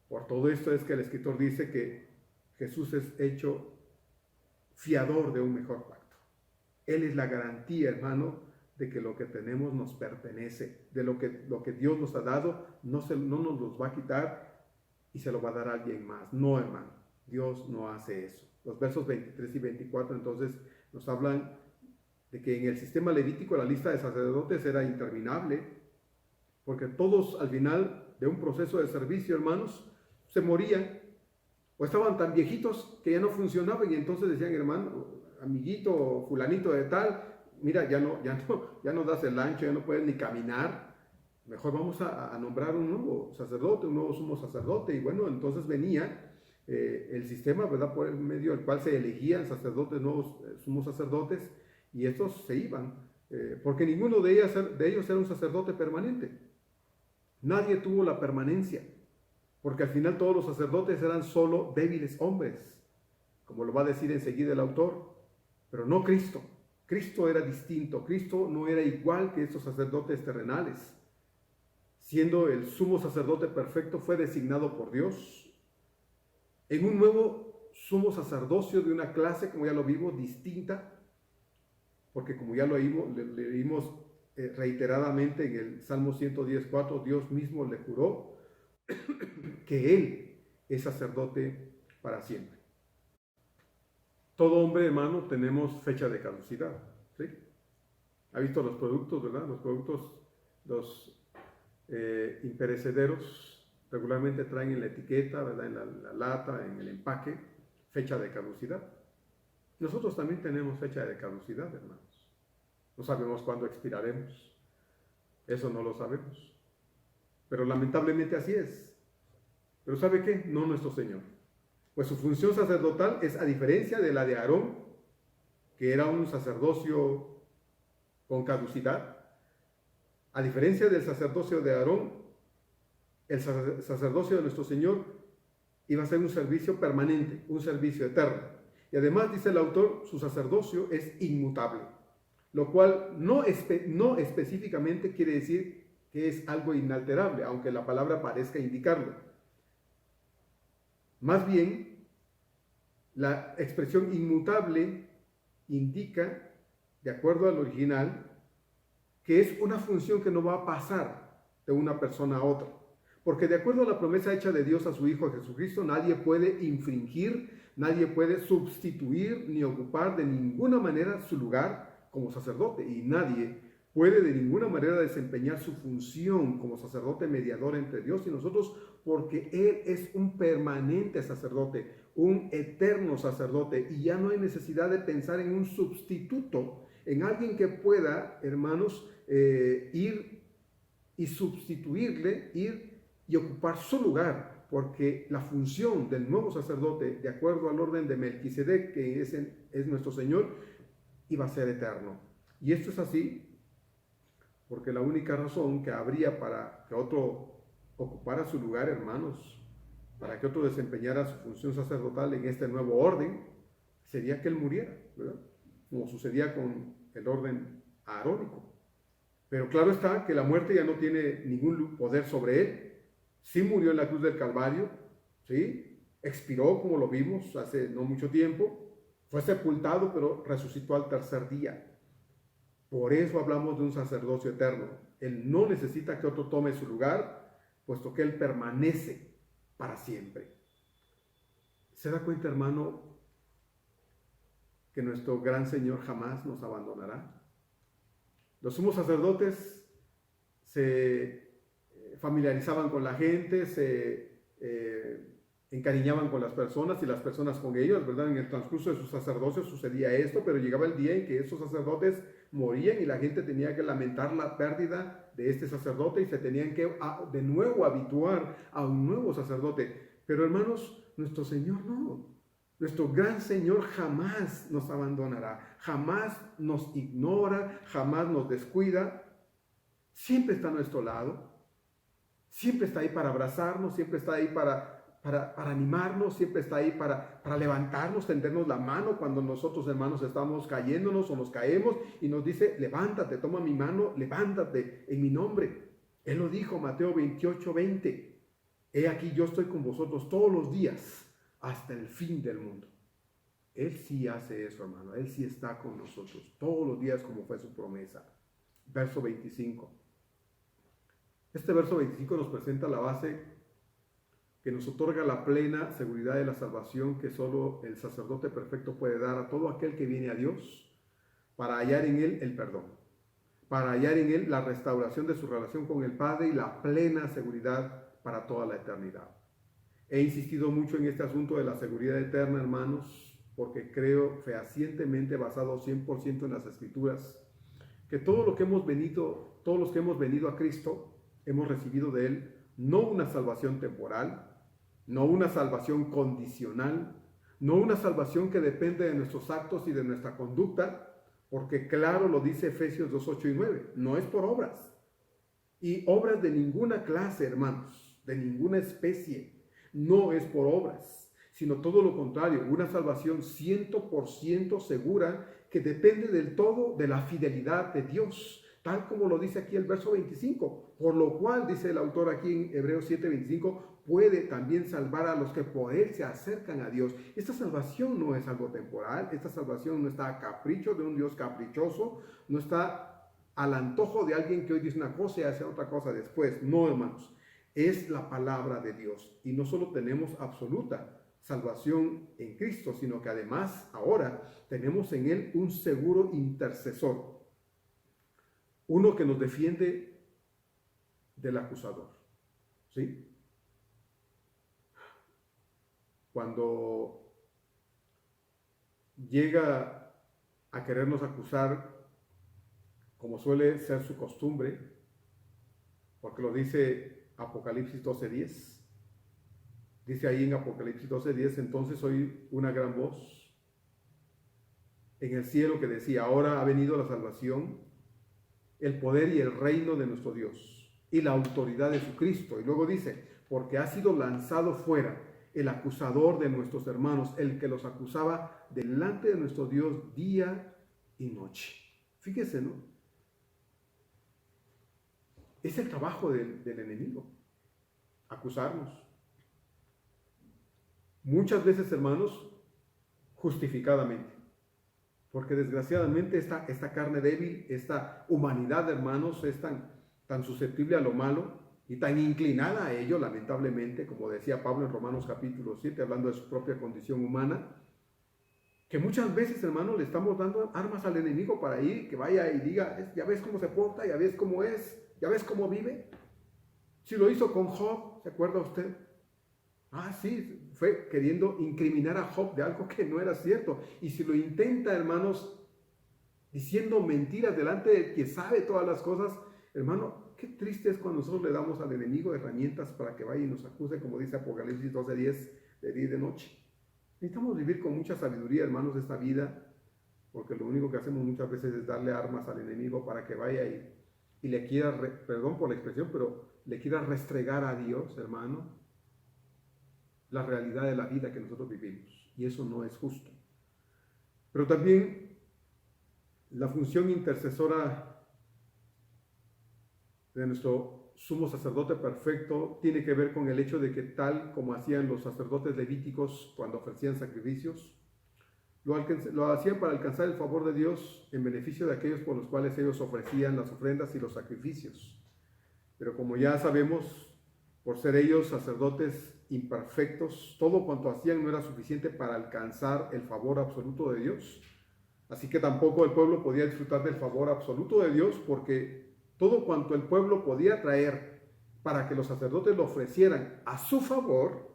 Por todo esto es que el escritor dice que Jesús es hecho fiador de un mejor pacto. Él es la garantía, hermano, de que lo que tenemos nos pertenece, de lo que Dios nos ha dado, no nos los va a quitar y se lo va a dar a alguien más. No, hermano, Dios no hace eso. Los versos 23 y 24 entonces nos hablan de que en el sistema levítico la lista de sacerdotes era interminable, porque todos al final de un proceso de servicio, hermanos, se morían o estaban tan viejitos que ya no funcionaban, y entonces decían, hermano, amiguito, fulanito de tal, mira, ya no das el ancho, ya no puedes ni caminar, mejor vamos a nombrar un nuevo sacerdote, un nuevo sumo sacerdote. Y bueno, entonces venía el sistema, ¿verdad?, por el medio del cual se elegían sacerdotes, nuevos sumos sacerdotes, y estos se iban, porque ninguno de ellos era un sacerdote permanente. Nadie tuvo la permanencia, porque al final todos los sacerdotes eran solo débiles hombres, como lo va a decir enseguida el autor, pero no Cristo. Cristo era distinto. Cristo no era igual que estos sacerdotes terrenales. Siendo el sumo sacerdote perfecto, fue designado por Dios en un nuevo sumo sacerdocio de una clase, como ya lo vimos, distinta, porque como ya lo leímos reiteradamente en el Salmo 110:4, Dios mismo le juró que Él es sacerdote para siempre. Todo hombre, hermano, tenemos fecha de caducidad, ¿sí? Ha visto los productos, ¿verdad? Los productos, los imperecederos, regularmente traen en la etiqueta, ¿verdad? En la lata, en el empaque, fecha de caducidad. Nosotros también tenemos fecha de caducidad, hermanos. No sabemos cuándo expiraremos. Eso no lo sabemos. Pero lamentablemente así es. Pero ¿sabe qué? No nuestro Señor. Pues su función sacerdotal es, a diferencia de la de Aarón, que era un sacerdocio con caducidad, a diferencia del sacerdocio de Aarón, el sacerdocio de nuestro Señor iba a ser un servicio permanente, un servicio eterno. Y además, dice el autor, su sacerdocio es inmutable, lo cual no específicamente quiere decir que es algo inalterable, aunque la palabra parezca indicarlo. Más bien, la expresión inmutable indica, de acuerdo al original, que es una función que no va a pasar de una persona a otra. Porque de acuerdo a la promesa hecha de Dios a su Hijo Jesucristo, nadie puede infringir, nadie puede sustituir ni ocupar de ninguna manera su lugar como sacerdote. Y nadie puede de ninguna manera desempeñar su función como sacerdote mediador entre Dios y nosotros, porque Él es un permanente sacerdote, un eterno sacerdote, y ya no hay necesidad de pensar en un sustituto, en alguien que pueda, hermanos, ir y sustituirle, ir y ocupar su lugar, porque la función del nuevo sacerdote, de acuerdo al orden de Melquisedec, que es nuestro Señor, iba a ser eterno. Y esto es así porque la única razón que habría para que otro ocupara su lugar, hermanos, para que otro desempeñara su función sacerdotal en este nuevo orden, sería que él muriera, ¿verdad? Como sucedía con el orden aarónico. Pero claro está que la muerte ya no tiene ningún poder sobre él. Sí murió en la cruz del Calvario, ¿sí? Expiró, como lo vimos hace no mucho tiempo, fue sepultado, pero resucitó al tercer día. Por eso hablamos de un sacerdocio eterno. Él no necesita que otro tome su lugar, puesto que Él permanece para siempre. ¿Se da cuenta, hermano, que nuestro gran Señor jamás nos abandonará? Los sumos sacerdotes se familiarizaban con la gente, se encariñaban con las personas y las personas con ellos, ¿verdad? En el transcurso de su sacerdocio sucedía esto, pero llegaba el día en que esos sacerdotes morían y la gente tenía que lamentar la pérdida de este sacerdote y se tenían que de nuevo habituar a un nuevo sacerdote. Pero hermanos, nuestro Señor no. Nuestro gran Señor jamás nos abandonará, jamás nos ignora, jamás nos descuida. Siempre está a nuestro lado, siempre está ahí para abrazarnos, siempre está ahí para animarnos, siempre está ahí para levantarnos, tendernos la mano cuando nosotros, hermanos, estamos cayéndonos o nos caemos y nos dice, levántate, toma mi mano, levántate en mi nombre. Él lo dijo, Mateo 28:20. He aquí yo estoy con vosotros todos los días hasta el fin del mundo. Él sí hace eso, hermano. Él sí está con nosotros todos los días como fue su promesa. Verso 25. Este verso 25 nos presenta la base que nos otorga la plena seguridad de la salvación que solo el sacerdote perfecto puede dar a todo aquel que viene a Dios para hallar en Él el perdón, para hallar en Él la restauración de su relación con el Padre y la plena seguridad para toda la eternidad. He insistido mucho en este asunto de la seguridad eterna, hermanos, porque creo fehacientemente, basado 100% en las Escrituras, que todos los que hemos venido a Cristo, hemos recibido de Él no una salvación temporal, no una salvación condicional, no una salvación que depende de nuestros actos y de nuestra conducta, porque claro lo dice Efesios 2:8 y 9, no es por obras, y obras de ninguna clase, hermanos, de ninguna especie. No es por obras, sino todo lo contrario, una salvación 100% segura que depende del todo de la fidelidad de Dios, tal como lo dice aquí el verso 25, por lo cual, dice el autor aquí en Hebreos 7:25, puede también salvar a los que por Él se acercan a Dios. Esta salvación no es algo temporal, esta salvación no está a capricho de un Dios caprichoso, no está al antojo de alguien que hoy dice una cosa y hace otra cosa después. No, hermanos. Es la palabra de Dios y no solo tenemos absoluta salvación en Cristo, sino que además ahora tenemos en Él un seguro intercesor. uno que nos defiende del acusador, ¿sí? Cuando llega a querernos acusar, como suele ser su costumbre, porque lo dice Apocalipsis 12:10, dice ahí en Apocalipsis 12:10, entonces oí una gran voz en el cielo que decía, ahora ha venido la salvación, el poder y el reino de nuestro Dios y la autoridad de su Cristo. Y luego dice, porque ha sido lanzado fuera el acusador de nuestros hermanos, el que los acusaba delante de nuestro Dios día y noche. Fíjese, ¿no? Es el trabajo del enemigo, acusarnos. Muchas veces, hermanos, justificadamente. Porque desgraciadamente esta carne débil, esta humanidad, hermanos, es tan susceptible a lo malo y tan inclinada a ello, lamentablemente, como decía Pablo en Romanos capítulo 7, hablando de su propia condición humana, que muchas veces, hermanos, le estamos dando armas al enemigo para ir, que vaya y diga, ya ves cómo se porta, ya ves cómo es, ya ves cómo vive. Si lo hizo con Job, ¿se acuerda usted? Ah, sí, fue queriendo incriminar a Job de algo que no era cierto. Y si lo intenta, hermanos, diciendo mentiras delante de quien sabe todas las cosas, hermano, qué triste es cuando nosotros le damos al enemigo herramientas para que vaya y nos acuse, como dice Apocalipsis 12:10, de día y de noche. Necesitamos vivir con mucha sabiduría, hermanos, esta vida, porque lo único que hacemos muchas veces es darle armas al enemigo para que vaya y le quiera, perdón por la expresión, pero le quiera restregar a Dios, hermano, la realidad de la vida que nosotros vivimos. Y eso no es justo. Pero también la función intercesora de nuestro sumo sacerdote perfecto tiene que ver con el hecho de que tal como hacían los sacerdotes levíticos cuando ofrecían sacrificios, lo hacían para alcanzar el favor de Dios en beneficio de aquellos por los cuales ellos ofrecían las ofrendas y los sacrificios. Pero como ya sabemos, por ser ellos sacerdotes imperfectos, todo cuanto hacían no era suficiente para alcanzar el favor absoluto de Dios. Así que tampoco el pueblo podía disfrutar del favor absoluto de Dios, porque todo cuanto el pueblo podía traer para que los sacerdotes lo ofrecieran a su favor,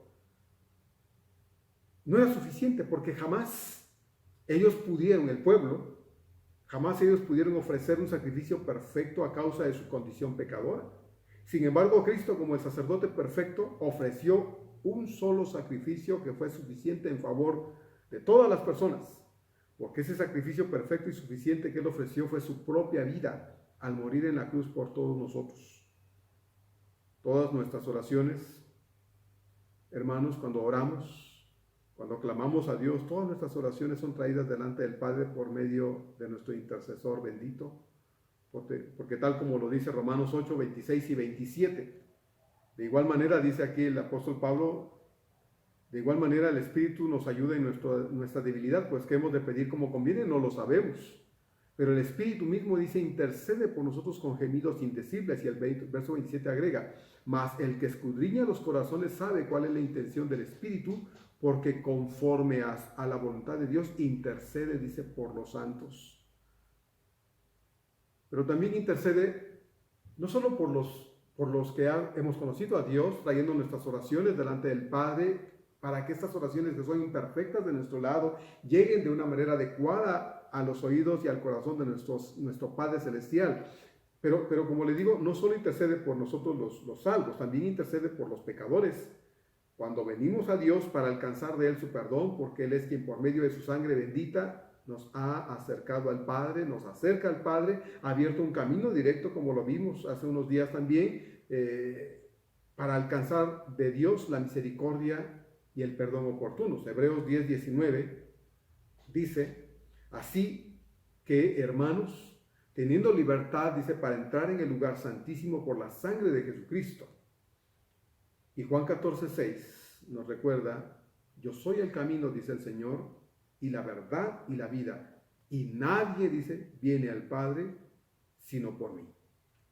no era suficiente, porque jamás ellos pudieron, el pueblo, jamás ellos pudieron ofrecer un sacrificio perfecto a causa de su condición pecadora. Sin embargo, Cristo, como el sacerdote perfecto, ofreció un solo sacrificio que fue suficiente en favor de todas las personas, porque ese sacrificio perfecto y suficiente que él ofreció fue su propia vida al morir en la cruz por todos nosotros. Todas nuestras oraciones, hermanos, cuando oramos, cuando clamamos a Dios, todas nuestras oraciones son traídas delante del Padre por medio de nuestro intercesor bendito, porque tal como lo dice Romanos 8, 26 y 27, de igual manera dice aquí el apóstol Pablo, de igual manera el Espíritu nos ayuda en nuestra debilidad, pues que hemos de pedir como conviene, no lo sabemos. Pero el Espíritu mismo dice, intercede por nosotros con gemidos indecibles, y el verso 27 agrega, mas el que escudriña los corazones sabe cuál es la intención del Espíritu, porque conforme a la voluntad de Dios intercede, dice, por los santos. Pero también intercede no solo por los que hemos conocido a Dios, trayendo nuestras oraciones delante del Padre, para que estas oraciones que son imperfectas de nuestro lado lleguen de una manera adecuada a los oídos y al corazón de nuestro Padre Celestial. Pero como le digo, no solo intercede por nosotros los salvos, también intercede por los pecadores. Cuando venimos a Dios para alcanzar de Él su perdón, porque Él es quien por medio de su sangre bendita nos ha acercado al Padre, nos acerca al Padre, ha abierto un camino directo, como lo vimos hace unos días también, para alcanzar de Dios la misericordia y el perdón oportunos. Hebreos 10, 19 dice, así que, hermanos, teniendo libertad, dice, para entrar en el lugar santísimo por la sangre de Jesucristo. Y Juan 14, 6 nos recuerda, yo soy el camino, dice el Señor, y la verdad y la vida, y nadie, dice, viene al Padre sino por mí.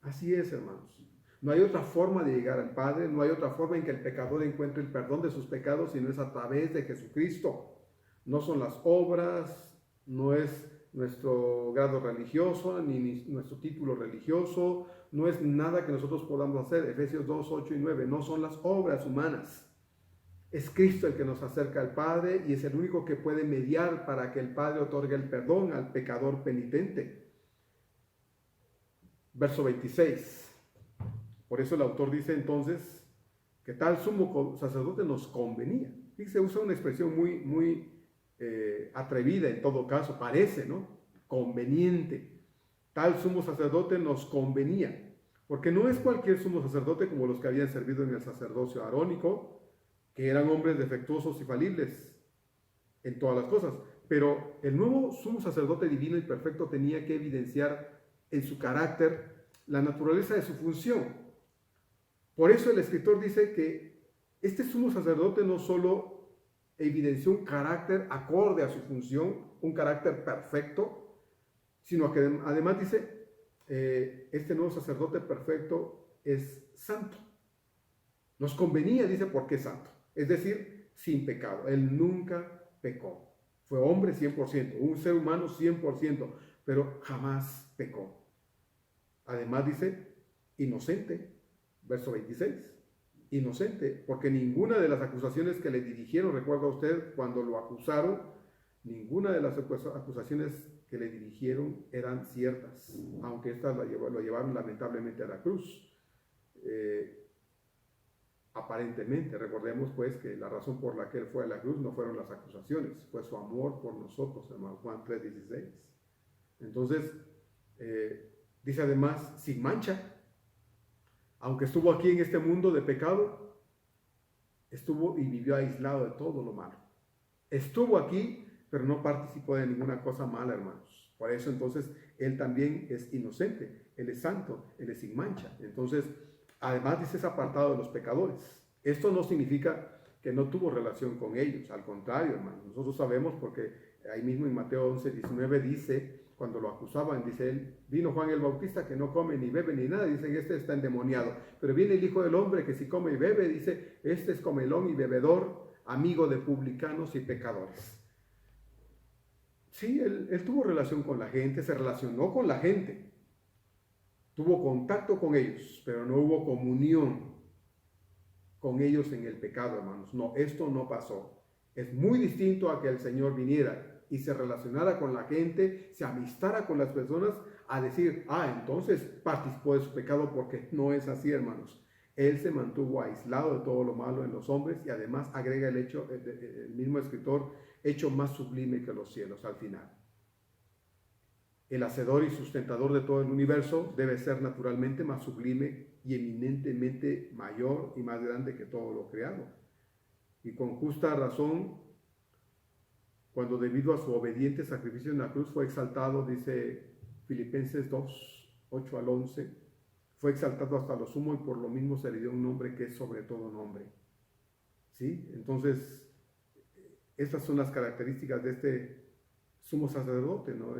Así es, hermanos. No hay otra forma de llegar al Padre, no hay otra forma en que el pecador encuentre el perdón de sus pecados, sino es a través de Jesucristo. No son las obras, no es nuestro grado religioso, ni nuestro título religioso, no es nada que nosotros podamos hacer. Efesios 2, 8 y 9, no son las obras humanas. Es Cristo el que nos acerca al Padre y es el único que puede mediar para que el Padre otorgue el perdón al pecador penitente. Verso 26. Por eso el autor dice entonces que tal sumo sacerdote nos convenía. Fíjese, usa una expresión muy atrevida en todo caso, parece, ¿no? Conveniente. Tal sumo sacerdote nos convenía, porque no es cualquier sumo sacerdote como los que habían servido en el sacerdocio arónico, que eran hombres defectuosos y falibles en todas las cosas, pero el nuevo sumo sacerdote divino y perfecto tenía que evidenciar en su carácter la naturaleza de su función. Por eso el escritor dice que este sumo sacerdote no solo evidenció un carácter acorde a su función, un carácter perfecto, sino que además dice, este nuevo sacerdote perfecto es santo. Nos convenía, dice, porque es santo, es decir, sin pecado. Él nunca pecó. Fue hombre 100%, un ser humano 100%, pero jamás pecó. Además dice, inocente, verso 26. Inocente, porque ninguna de las acusaciones que le dirigieron, recuerda usted cuando lo acusaron, ninguna de las acusaciones que le dirigieron eran ciertas, aunque estas lo llevaron lamentablemente a la cruz. Aparentemente, recordemos pues que la razón por la que él fue a la cruz no fueron las acusaciones, fue su amor por nosotros, hermano Juan 3:16. Entonces, dice además, sin mancha. Aunque estuvo aquí en este mundo de pecado, estuvo y vivió aislado de todo lo malo. Estuvo aquí, pero no participó de ninguna cosa mala, hermanos. Por eso entonces él también es inocente, él es santo, él es sin mancha. Entonces, además dice, es apartado de los pecadores. Esto no significa que no tuvo relación con ellos, al contrario, hermanos. Nosotros sabemos porque ahí mismo en Mateo 11:19 dice, cuando lo acusaban, dice él, vino Juan el Bautista que no come ni bebe ni nada, dicen, este está endemoniado. Pero viene el Hijo del Hombre que si come y bebe, dice, este es comelón y bebedor, amigo de publicanos y pecadores. Sí, él tuvo relación con la gente, se relacionó con la gente, tuvo contacto con ellos, pero no hubo comunión con ellos en el pecado, hermanos. No, esto no pasó. Es muy distinto a que el Señor viniera y se relacionara con la gente, se amistara con las personas, a decir, entonces participó de su pecado, porque no es así, hermanos. Él se mantuvo aislado de todo lo malo en los hombres y además agrega el mismo escritor, hecho más sublime que los cielos al final. El hacedor y sustentador de todo el universo debe ser naturalmente más sublime y eminentemente mayor y más grande que todo lo creado. Y con justa razón, cuando debido a su obediente sacrificio en la cruz fue exaltado, dice Filipenses 2, 8 al 11, fue exaltado hasta lo sumo y por lo mismo se le dio un nombre que es sobre todo nombre. ¿Sí? Entonces, estas son las características de este sumo sacerdote, ¿no?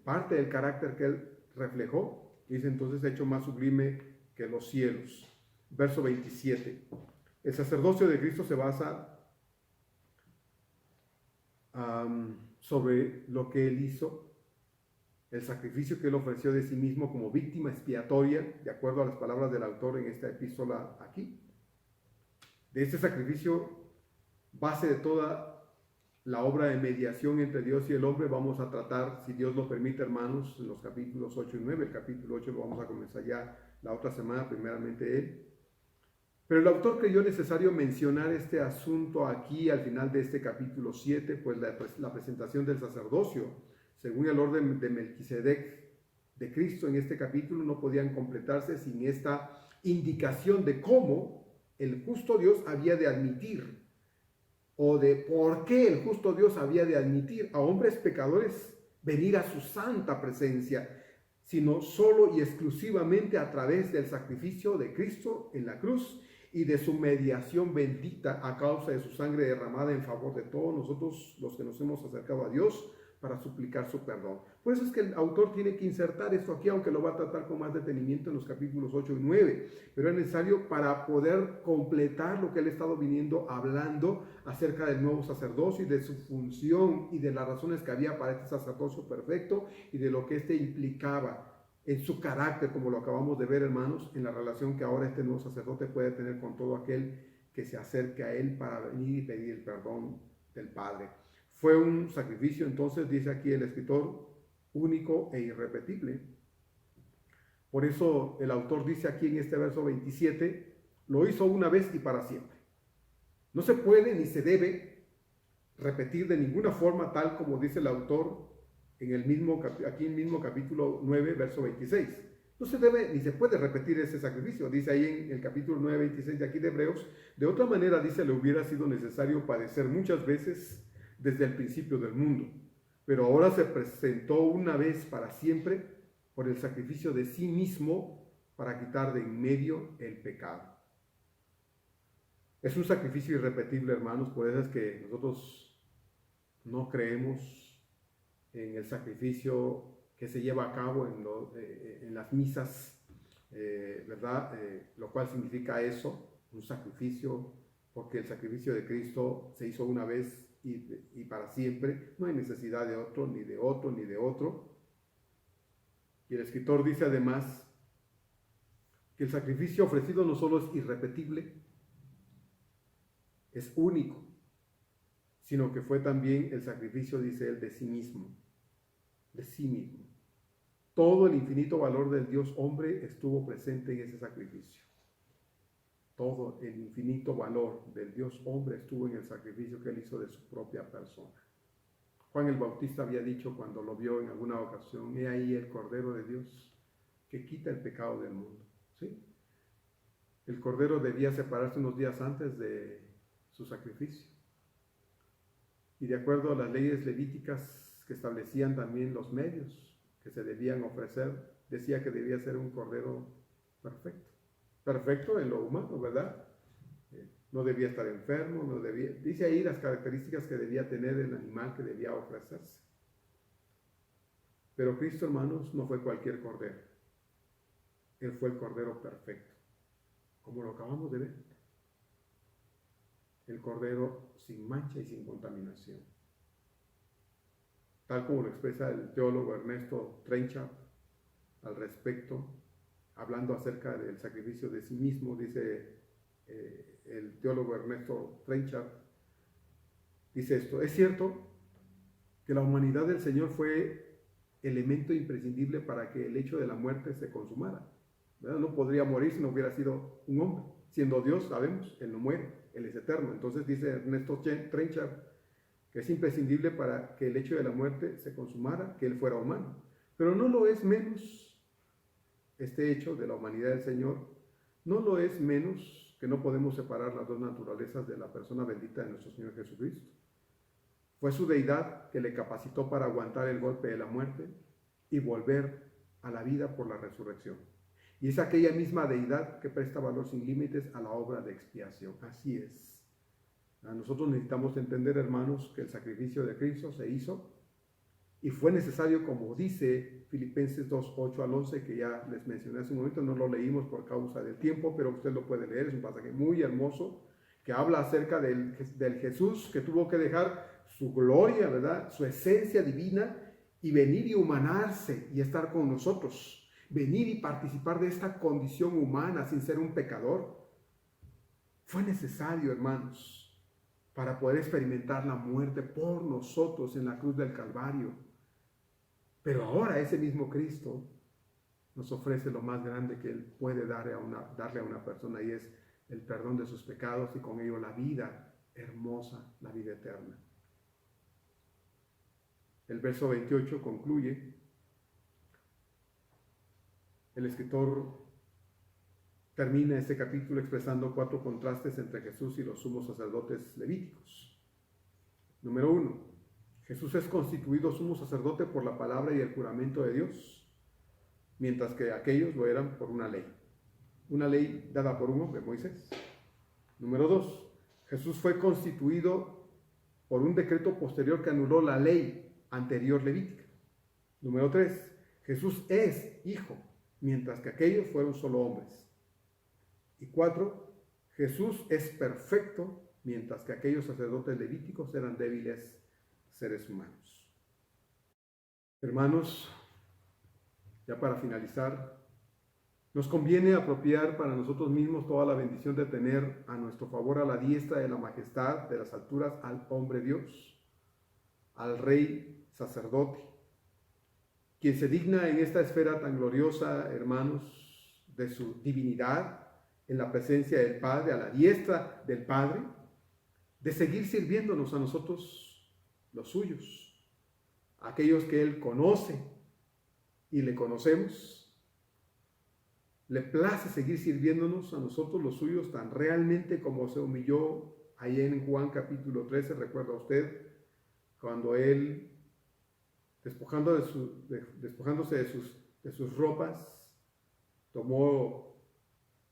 Parte del carácter que él reflejó, dice entonces, hecho más sublime que los cielos. Verso 27. El sacerdocio de Cristo se basa sobre lo que él hizo, el sacrificio que él ofreció de sí mismo como víctima expiatoria, de acuerdo a las palabras del autor en esta epístola aquí. De este sacrificio, base de toda la obra de mediación entre Dios y el hombre, vamos a tratar, si Dios lo permite, hermanos, en los capítulos 8 y 9. El capítulo 8 lo vamos a comenzar ya la otra semana, primeramente él. Pero el autor creyó necesario mencionar este asunto aquí al final de este capítulo 7, pues la presentación del sacerdocio, según el orden de Melquisedec de Cristo en este capítulo, no podían completarse sin esta indicación de cómo el justo Dios había de admitir, o de por qué el justo Dios había de admitir a hombres pecadores venir a su santa presencia, sino solo y exclusivamente a través del sacrificio de Cristo en la cruz y de su mediación bendita a causa de su sangre derramada en favor de todos nosotros los que nos hemos acercado a Dios para suplicar su perdón. Por eso es que el autor tiene que insertar esto aquí, aunque lo va a tratar con más detenimiento en los capítulos 8 y 9. Pero es necesario para poder completar lo que él ha estado viniendo hablando acerca del nuevo sacerdocio y de su función y de las razones que había para este sacerdocio perfecto y de lo que éste implicaba en su carácter, como lo acabamos de ver, hermanos, en la relación que ahora este nuevo sacerdote puede tener con todo aquel que se acerque a él para venir y pedir el perdón del Padre. Fue un sacrificio, entonces, dice aquí el escritor, único e irrepetible. Por eso el autor dice aquí en este verso 27, lo hizo una vez y para siempre. No se puede ni se debe repetir de ninguna forma, tal como dice el autor en el mismo, aquí en el mismo capítulo 9, verso 26. No se debe ni se puede repetir ese sacrificio. Dice ahí en el capítulo 9, 26 de aquí de Hebreos, de otra manera, dice, le hubiera sido necesario padecer muchas veces desde el principio del mundo. Pero ahora se presentó una vez para siempre por el sacrificio de sí mismo para quitar de en medio el pecado. Es un sacrificio irrepetible, hermanos, por eso es que nosotros no creemos en el sacrificio que se lleva a cabo en las misas, ¿verdad? Lo cual significa eso, un sacrificio, porque el sacrificio de Cristo se hizo una vez y para siempre, no hay necesidad de otro, ni de otro, ni de otro. Y el escritor dice además que el sacrificio ofrecido no solo es irrepetible, es único, sino que fue también el sacrificio, dice él, de sí mismo. De sí mismo. Todo el infinito valor del Dios hombre estuvo presente en ese sacrificio. Todo el infinito valor del Dios hombre estuvo en el sacrificio que él hizo de su propia persona. Juan el Bautista había dicho cuando lo vio en alguna ocasión, he ahí el Cordero de Dios que quita el pecado del mundo. ¿Sí? El Cordero debía separarse unos días antes de su sacrificio. Y de acuerdo a las leyes levíticas que establecían también los medios que se debían ofrecer, decía que debía ser un cordero perfecto. Perfecto en lo humano, ¿verdad? No debía estar enfermo, no debía... Dice ahí las características que debía tener el animal que debía ofrecerse. Pero Cristo, hermanos, no fue cualquier cordero. Él fue el cordero perfecto, como lo acabamos de ver. El cordero sin mancha y sin contaminación. Tal como lo expresa el teólogo Ernesto Trenchard al respecto, hablando acerca del sacrificio de sí mismo, dice el teólogo Ernesto Trenchard, dice esto: es cierto que la humanidad del Señor fue elemento imprescindible para que el hecho de la muerte se consumara, ¿verdad? No podría morir si no hubiera sido un hombre. Siendo Dios, sabemos, Él no muere, Él es eterno. Entonces dice Ernesto Trenchard que es imprescindible para que el hecho de la muerte se consumara, que Él fuera humano. Pero no lo es menos este hecho de la humanidad del Señor, no lo es menos que no podemos separar las dos naturalezas de la persona bendita de nuestro Señor Jesucristo. Fue su deidad que le capacitó para aguantar el golpe de la muerte y volver a la vida por la resurrección. Y es aquella misma deidad que presta valor sin límites a la obra de expiación. Así es. Nosotros necesitamos entender, hermanos, que el sacrificio de Cristo se hizo y fue necesario, como dice Filipenses 2, 8 al 11, que ya les mencioné hace un momento, no lo leímos por causa del tiempo, pero usted lo puede leer, es un pasaje muy hermoso, que habla acerca del Jesús que tuvo que dejar su gloria, ¿verdad?, su esencia divina, y venir y humanarse y estar con nosotros, venir y participar de esta condición humana sin ser un pecador. Fue necesario, hermanos, para poder experimentar la muerte por nosotros en la cruz del Calvario. Pero ahora ese mismo Cristo nos ofrece lo más grande que Él puede darle a una persona, y es el perdón de sus pecados y con ello la vida hermosa, la vida eterna. El verso 28 concluye. El escritor termina este capítulo expresando 4 contrastes entre Jesús y los sumos sacerdotes levíticos. Número 1. Jesús es constituido sumo sacerdote por la palabra y el juramento de Dios, mientras que aquellos lo eran por una ley dada por un hombre, Moisés. Número 2. Jesús fue constituido por un decreto posterior que anuló la ley anterior levítica. Número 3, Jesús es hijo, mientras que aquellos fueron solo hombres. Y 4, Jesús es perfecto, mientras que aquellos sacerdotes levíticos eran débiles seres humanos. Hermanos, ya para finalizar, nos conviene apropiar para nosotros mismos toda la bendición de tener a nuestro favor a la diestra de la majestad de las alturas al hombre Dios, al Rey sacerdote, quien se digna en esta esfera tan gloriosa, hermanos, de su divinidad, en la presencia del Padre, a la diestra del Padre, de seguir sirviéndonos a nosotros, los suyos, aquellos que Él conoce y le conocemos. Le place seguir sirviéndonos a nosotros, los suyos, tan realmente como se humilló allá en Juan capítulo 13, recuerda usted, cuando Él, despojándose de sus ropas, tomó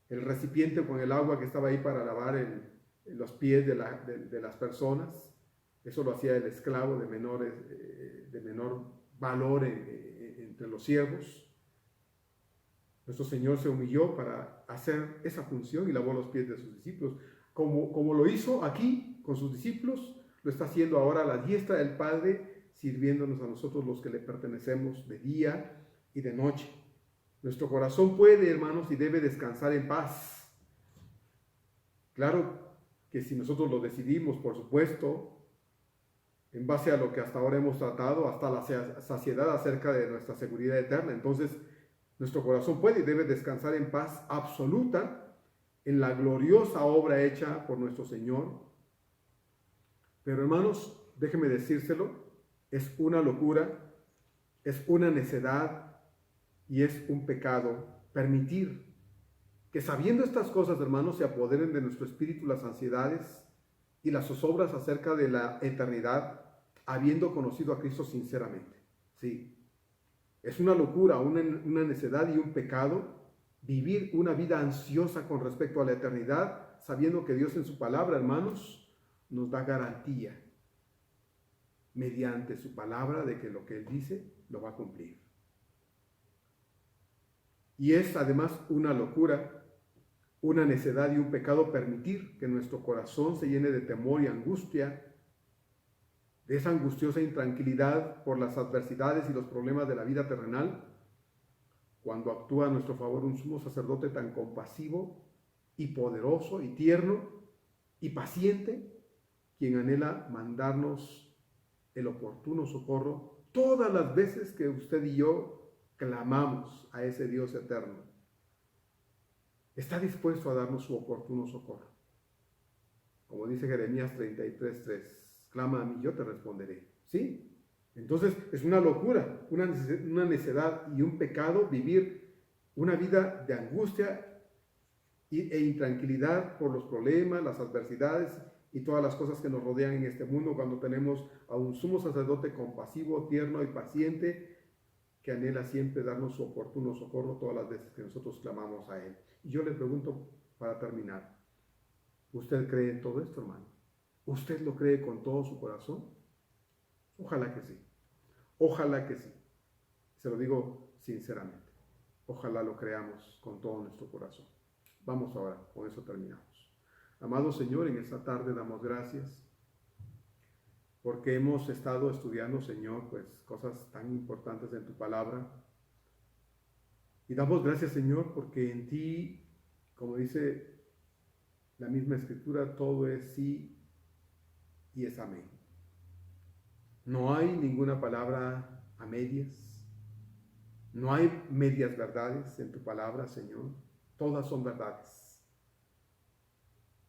el recipiente con el agua que estaba ahí para lavar los pies de las personas. Eso lo hacía el esclavo de menor valor entre los siervos. Nuestro Señor se humilló para hacer esa función y lavó los pies de sus discípulos. Como lo hizo aquí con sus discípulos, lo está haciendo ahora a la diestra del Padre, sirviéndonos a nosotros los que le pertenecemos de día y de noche. Nuestro corazón puede, hermanos, y debe descansar en paz. Claro que si nosotros lo decidimos, por supuesto, en base a lo que hasta ahora hemos tratado, hasta la saciedad acerca de nuestra seguridad eterna, entonces nuestro corazón puede y debe descansar en paz absoluta en la gloriosa obra hecha por nuestro Señor. Pero hermanos, déjenme decírselo, es una locura, es una necedad y es un pecado permitir que, sabiendo estas cosas, hermanos, se apoderen de nuestro espíritu las ansiedades y las zozobras acerca de la eternidad, habiendo conocido a Cristo sinceramente. Sí. Es una locura, una necedad y un pecado vivir una vida ansiosa con respecto a la eternidad, sabiendo que Dios en su palabra, hermanos, nos da garantía mediante su palabra de que lo que Él dice lo va a cumplir. Y es además una locura, una necedad y un pecado permitir que nuestro corazón se llene de temor y angustia, de esa angustiosa intranquilidad por las adversidades y los problemas de la vida terrenal, cuando actúa a nuestro favor un sumo sacerdote tan compasivo y poderoso y tierno y paciente, quien anhela mandarnos el oportuno socorro todas las veces que usted y yo clamamos a ese Dios eterno. Está dispuesto a darnos su oportuno socorro. Como dice Jeremías 33:3. Clama a mí, yo te responderé. ¿Sí? Entonces es una locura, una necedad y un pecado vivir una vida de angustia e intranquilidad por los problemas, las adversidades y todas las cosas que nos rodean en este mundo, cuando tenemos a un sumo sacerdote compasivo, tierno y paciente que anhela siempre darnos su oportuno socorro todas las veces que nosotros clamamos a Él. Y yo le pregunto para terminar, ¿usted cree en todo esto, hermano? ¿Usted lo cree con todo su corazón? Ojalá que sí. Ojalá que sí. Se lo digo sinceramente. Ojalá lo creamos con todo nuestro corazón. Vamos ahora, con eso terminamos. Amado Señor, en esta tarde damos gracias porque hemos estado estudiando, Señor, pues cosas tan importantes en tu palabra. Y damos gracias, Señor, porque en ti, como dice la misma Escritura, todo es sí y es amén. No hay ninguna palabra a medias. No hay medias verdades en tu palabra, Señor. Todas son verdades.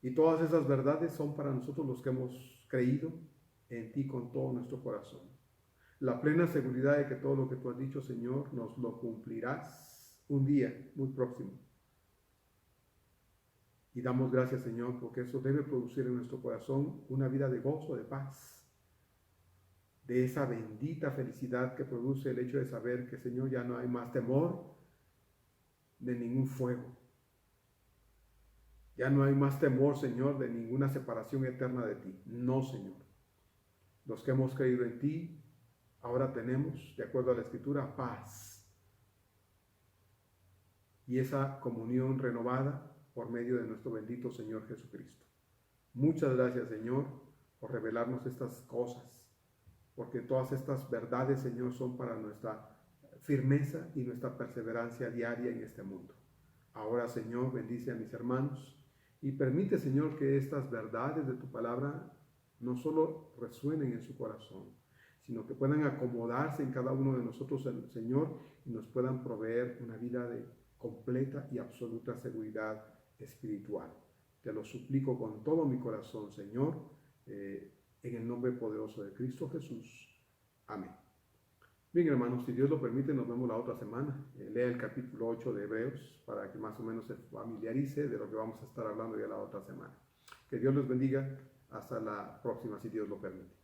Y todas esas verdades son para nosotros los que hemos creído en ti con todo nuestro corazón. La plena seguridad de que todo lo que tú has dicho, Señor, nos lo cumplirás un día muy próximo. Y damos gracias, Señor, porque eso debe producir en nuestro corazón una vida de gozo, de paz, de esa bendita felicidad que produce el hecho de saber que, Señor, ya no hay más temor de ningún fuego. Ya no hay más temor, Señor, de ninguna separación eterna de ti. No, Señor. Los que hemos creído en ti, ahora tenemos, de acuerdo a la Escritura, paz. Y esa comunión renovada por medio de nuestro bendito Señor Jesucristo. Muchas gracias, Señor, por revelarnos estas cosas, porque todas estas verdades, Señor, son para nuestra firmeza y nuestra perseverancia diaria en este mundo. Ahora, Señor, bendice a mis hermanos y permite, Señor, que estas verdades de tu palabra no solo resuenen en su corazón, sino que puedan acomodarse en cada uno de nosotros, Señor, y nos puedan proveer una vida de completa y absoluta seguridad espiritual. Te lo suplico con todo mi corazón, Señor, en el nombre poderoso de Cristo Jesús. Amén. Bien, hermanos, si Dios lo permite, nos vemos la otra semana. Lea el capítulo 8 de Hebreos para que más o menos se familiarice de lo que vamos a estar hablando ya la otra semana. Que Dios los bendiga. Hasta la próxima, si Dios lo permite.